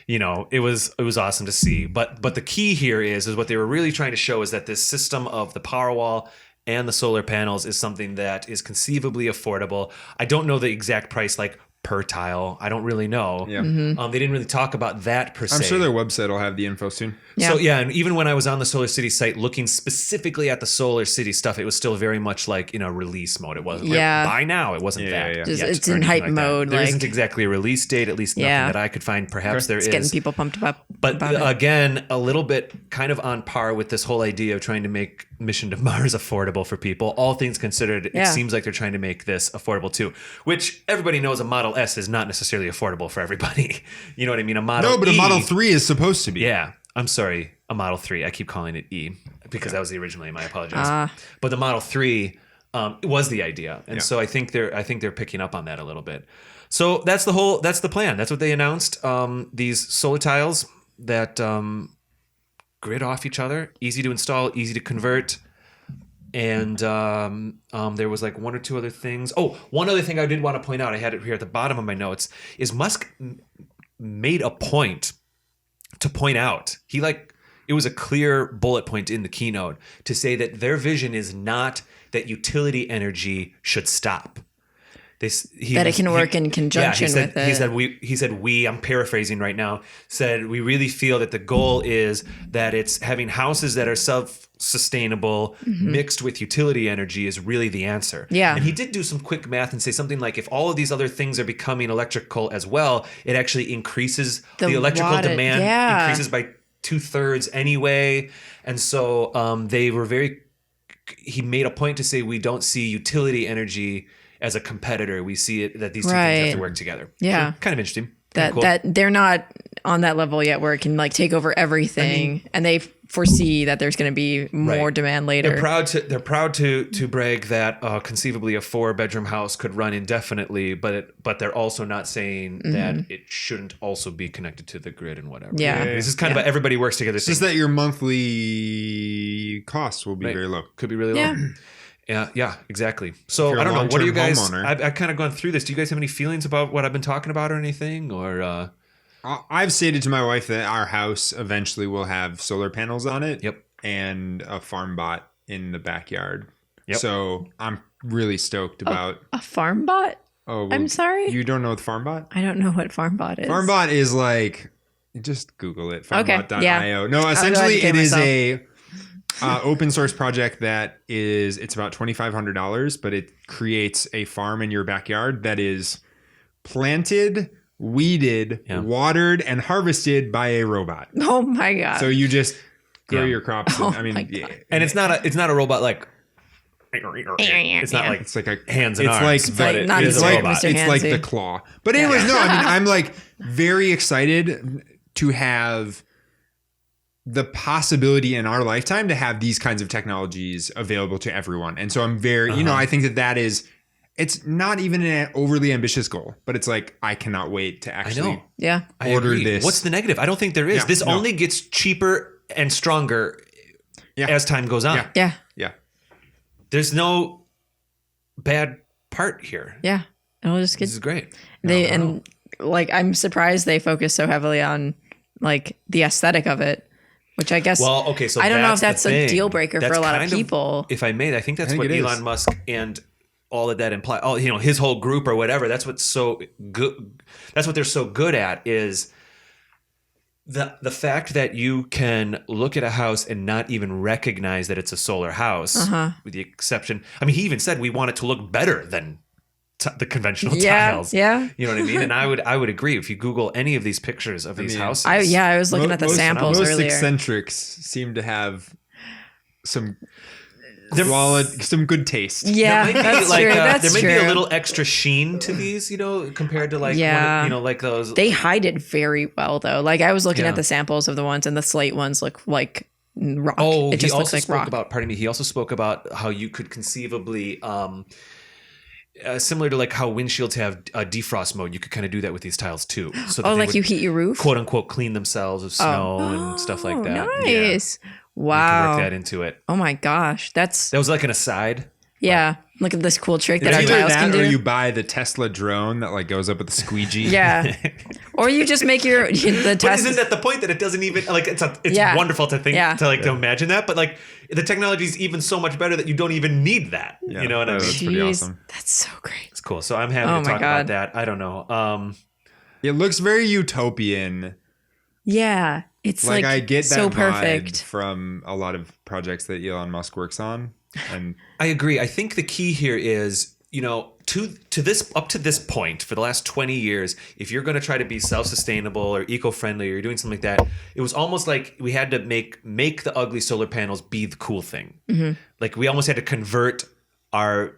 it was awesome to see. But the key here is what they were really trying to show is that this system of the Powerwall and the solar panels is something that is conceivably affordable. I don't know the exact price, like per tile. I don't really know. Yeah. They didn't really talk about that per se. I'm sure their website will have the info soon. Yeah. So and even when I was on the Solar City site looking specifically at the Solar City stuff, it was still very much like in a release mode. It wasn't buy now. It wasn't that. Yeah. Just, yet it's or in anything hype like that. mode. There like, isn't exactly a release date, at least nothing that I could find. Perhaps there it's is. getting people pumped up. But about it. again, a little bit kind of on par with this whole idea of trying to make Mission to Mars affordable for people. All things considered, it seems like they're trying to make this affordable too, which everybody knows a Model S is not necessarily affordable for everybody. You know what I mean? A Model No, but E, a Model 3 is supposed to be. Yeah. I'm sorry, a Model 3. I keep calling it E because that was the original name. I apologize. But the Model 3 was the idea. And so I think they're picking up on that a little bit. So that's the plan. That's what they announced. These solar tiles that grid off each other, easy to install, easy to convert. And there was like one or two other things. Oh, one other thing I did want to point out, I had it here at the bottom of my notes, is Musk made a point to point out. It was a clear bullet point in the keynote to say that their vision is not that utility energy should stop. It can work in conjunction with it. He said, I'm paraphrasing right now, said we really feel that the goal is that it's having houses that are self-sustainable mixed with utility energy is really the answer. Yeah. And he did do some quick math and say something like, if all of these other things are becoming electrical as well, it actually increases the electrical demand increases by 2/3 anyway. And so he made a point to say we don't see utility energy as a competitor. We see it that these two things have to work together. Yeah. So, kind of interesting. That they're not on that level yet where it can like take over everything, and they foresee that there's going to be more demand later. They're proud to brag that conceivably a 4-bedroom house could run indefinitely, but they're also not saying that it shouldn't also be connected to the grid and whatever. Yeah. This is kind of everybody works together. It's just that your monthly costs will be very low. Could be really low. Yeah, exactly. So you're I a don't know. What do you guys? long-term homeowner. I've kind of gone through this. Do you guys have any feelings about what I've been talking about or anything? Or I've stated to my wife that our house eventually will have solar panels on it. Yep. And a farm bot in the backyard. Yep. So I'm really stoked about a farm bot? Oh, well, I'm sorry. You don't know what farm bot? I don't know what farm bot is. Farm bot is like, just Google it. Farmbot.io. No, essentially it is a open source project that it's about $2,500, but it creates a farm in your backyard that is planted, weeded, watered, and harvested by a robot. Oh my god! So you just grow your crops. Oh I mean, and it's not a robot like. It's not like it's like a hands and arms. It's like the claw. But anyways, no. I mean, I'm like very excited to have the possibility in our lifetime to have these kinds of technologies available to everyone. And so I'm very, I think that is, it's not even an overly ambitious goal, but it's like, I cannot wait to actually order this. What's the negative? I don't think there is. This only gets cheaper and stronger as time goes on. Yeah. There's no bad part here. Yeah. It'll just get, this is great. I'm surprised they focus so heavily on like the aesthetic of it. Which I guess, so I don't know if that's a deal breaker for a lot of people. If I may, I think that's what Elon Musk and all of that imply. His whole group or whatever. That's what's so good. That's what they're so good at is the fact that you can look at a house and not even recognize that it's a solar house, with the exception. I mean, he even said we want it to look better than the conventional tiles. Yeah. You know what I mean? And I would agree. If you Google any of these pictures of these houses. I was looking at the samples most earlier. Most eccentrics seem to have some good taste. Yeah, that's true. There may be a little extra sheen to these, compared to like those. They hide it very well though. Like I was looking at the samples of the ones, and the slate ones look like rock. Oh, it just looks like rock. He also spoke about how you could conceivably similar to like how windshields have a defrost mode, you could kind of do that with these tiles too. So that like you heat your roof, quote unquote, clean themselves of snow and stuff like that. Nice. Yeah. Wow. You can work that into it. Oh my gosh, that was like an aside. Yeah. Look at this cool trick that It's our either tiles can that or do. you buy the Tesla drone that like goes up with the squeegee. Yeah. Or you just make the But test. isn't that the point that it doesn't even like it's Yeah. wonderful to think Yeah. to imagine that, but like the technology is even so much better that you don't even need that. Yeah. You know what I mean? That's pretty Jeez, awesome. That's so great. It's cool. So I'm happy Oh to my talk about God. that. I don't know. It looks very utopian. Yeah. It's Like, like I get that so vibe perfect. from a lot of projects that Elon Musk works on. And I agree. I think the key here is, to this up to this point for the last 20 years, if you're going to try to be self-sustainable or eco-friendly or you're doing something like that, it was almost like we had to make the ugly solar panels be the cool thing. Mm-hmm. Like we almost had to convert I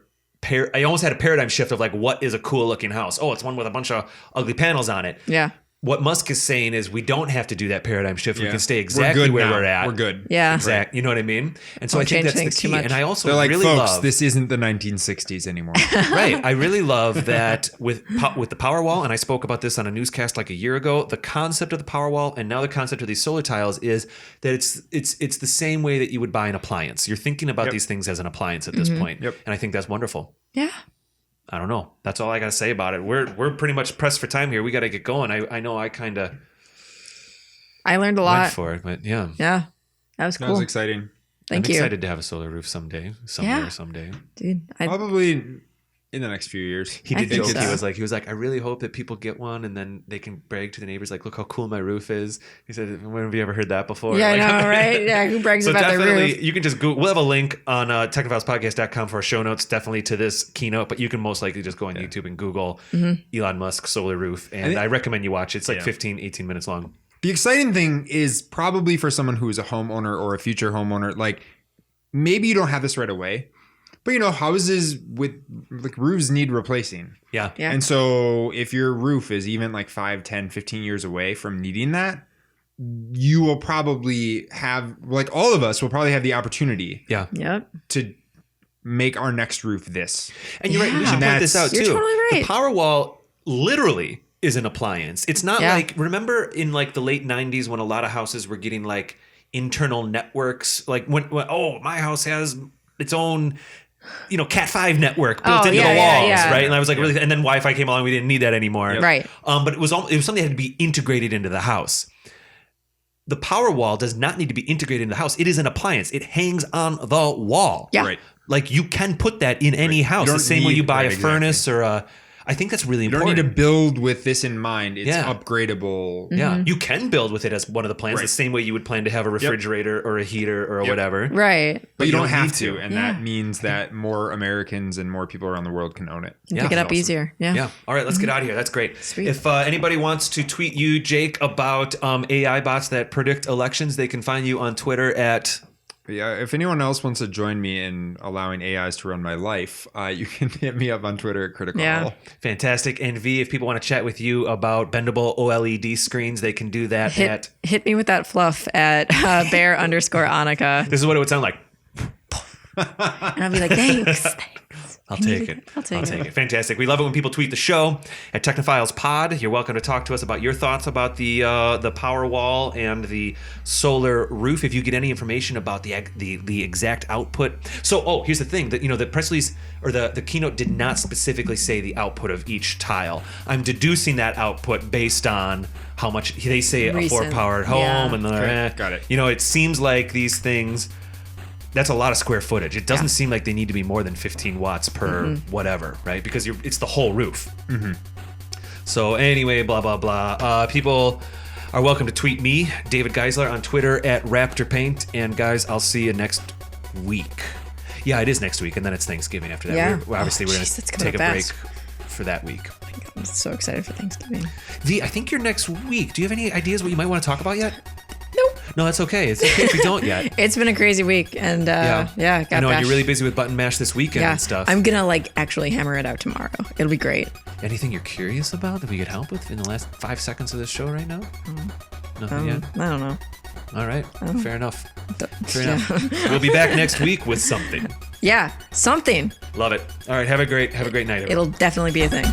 almost had a paradigm shift of like, what is a cool looking house? Oh, it's one with a bunch of ugly panels on it. Yeah. What Musk is saying is we don't have to do that paradigm shift. We yeah. can stay We're exactly good where now. we're at. We're good. Yeah. Exactly. You know what I mean? And so Don't I think change that's the things too key. much. And I also They're like, really folks, love this isn't the 1960s anymore. right. I really love that with the Powerwall, and I spoke about this on a newscast like a year ago. The concept of the Powerwall, and now the concept of these solar tiles, is that it's the same way that you would buy an appliance. You're thinking about these things as an appliance at this point, Yep. and I think that's wonderful. Yeah. I don't know. That's all I got to say about it. We're pretty much pressed for time here. We got to get going. I know I kind of I learned a went lot. for it, but yeah. Yeah. That was That cool. was exciting. Thank I'm you. excited to have a solar roof someday, somewhere, Yeah. someday. Dude. Probably in the next few years. He I did think joke. so. He was like, I really hope that people get one, and then they can brag to the neighbors, like, look how cool my roof is. He said, when have you ever heard that before? Yeah, I Like, know, right? Yeah, who brags So about their definitely, roof? you can just go. We'll have a link on technophilespodcast.com for our show notes, definitely to this keynote. But you can most likely just go on YouTube and Google Elon Musk solar roof, and I recommend you watch it. It's like 15, 18 minutes long. The exciting thing is probably for someone who is a homeowner or a future homeowner, like maybe you don't have this right away, but houses with like roofs need replacing. Yeah. Yeah. And so if your roof is even like 5, 10, 15 years away from needing that, you will probably have, like all of us will probably have the opportunity Yeah. Yep. to make our next roof this. And you're right. We Yeah. should point this out You're too. totally right. The Powerwall literally is an appliance. It's not Yeah. like, remember in like the late 90s when a lot of houses were getting like internal networks, like when my house has its own Cat 5 network built into the walls, right? And I was like, really, and then Wi-Fi came along, we didn't need that anymore. Right. But it was something that had to be integrated into the house. The Powerwall does not need to be integrated into the house. It is an appliance. It hangs on the wall. Yeah. Right. Like you can put that in any house. don't The same way need- you buy right, a furnace or a. I think that's really You don't important. need to build with this in mind. It's Yeah. upgradable. Yeah, you can build with it as one of the plans, the Right. same way you would plan to have a refrigerator or a heater or whatever. Right. But you don't don't have need to. to. And Yeah. that means that more Americans and more people around the world can own it. Yeah. Pick it up Awesome. easier. Yeah. Yeah. All right, let's get out of here. That's great. Sweet. If anybody wants to tweet you, Jake, about AI bots that predict elections, they can find you on Twitter at. But yeah, if anyone else wants to join me in allowing AIs to run my life, you can hit me up on Twitter at Critical Yeah. Role. Fantastic. And V, if people want to chat with you about bendable OLED screens, they can do that at. Hit me with that fluff at bear_Annika. This is what it would sound like. And I'll be like, thanks. I'll take it. I'll take it. Fantastic. We love it when people tweet the show at Technophiles Pod. You're welcome to talk to us about your thoughts about the Powerwall and the solar roof. If you get any information about the exact output. So, here's the thing that the press release or the keynote did not specifically say the output of each tile. I'm deducing that output based on how much they say a Recent. 4-powered home Yeah. and Okay, got it. It seems like these things. That's a lot of square footage. It doesn't seem like they need to be more than 15 watts per whatever, right? Because it's the whole roof. So anyway, blah, blah, blah. People are welcome to tweet me, David Geisler, on Twitter at RaptorPaint. And guys, I'll see you next week. Yeah, it is next week. And then it's Thanksgiving after that. Yeah. We're Jeez, going that's to coming take up a break fast. for that week. I'm so excited for Thanksgiving. V, I think you're next week. Do you have any ideas what you might want to talk about yet? Nope. No, that's okay. It's okay if you don't yet. It's been a crazy week, and got I know, and bashed. you're really busy with Button Mash this weekend Yeah, and stuff. I'm gonna actually hammer it out tomorrow. It'll be great. Anything you're curious about that we could help with in the last 5 seconds of this show right now? Nothing yet? I don't know. All right. Fair enough. Fair Yeah. enough. We'll be back next week with something. Yeah, something. Love it. All right. Have a great night, everyone. It'll definitely be a thing.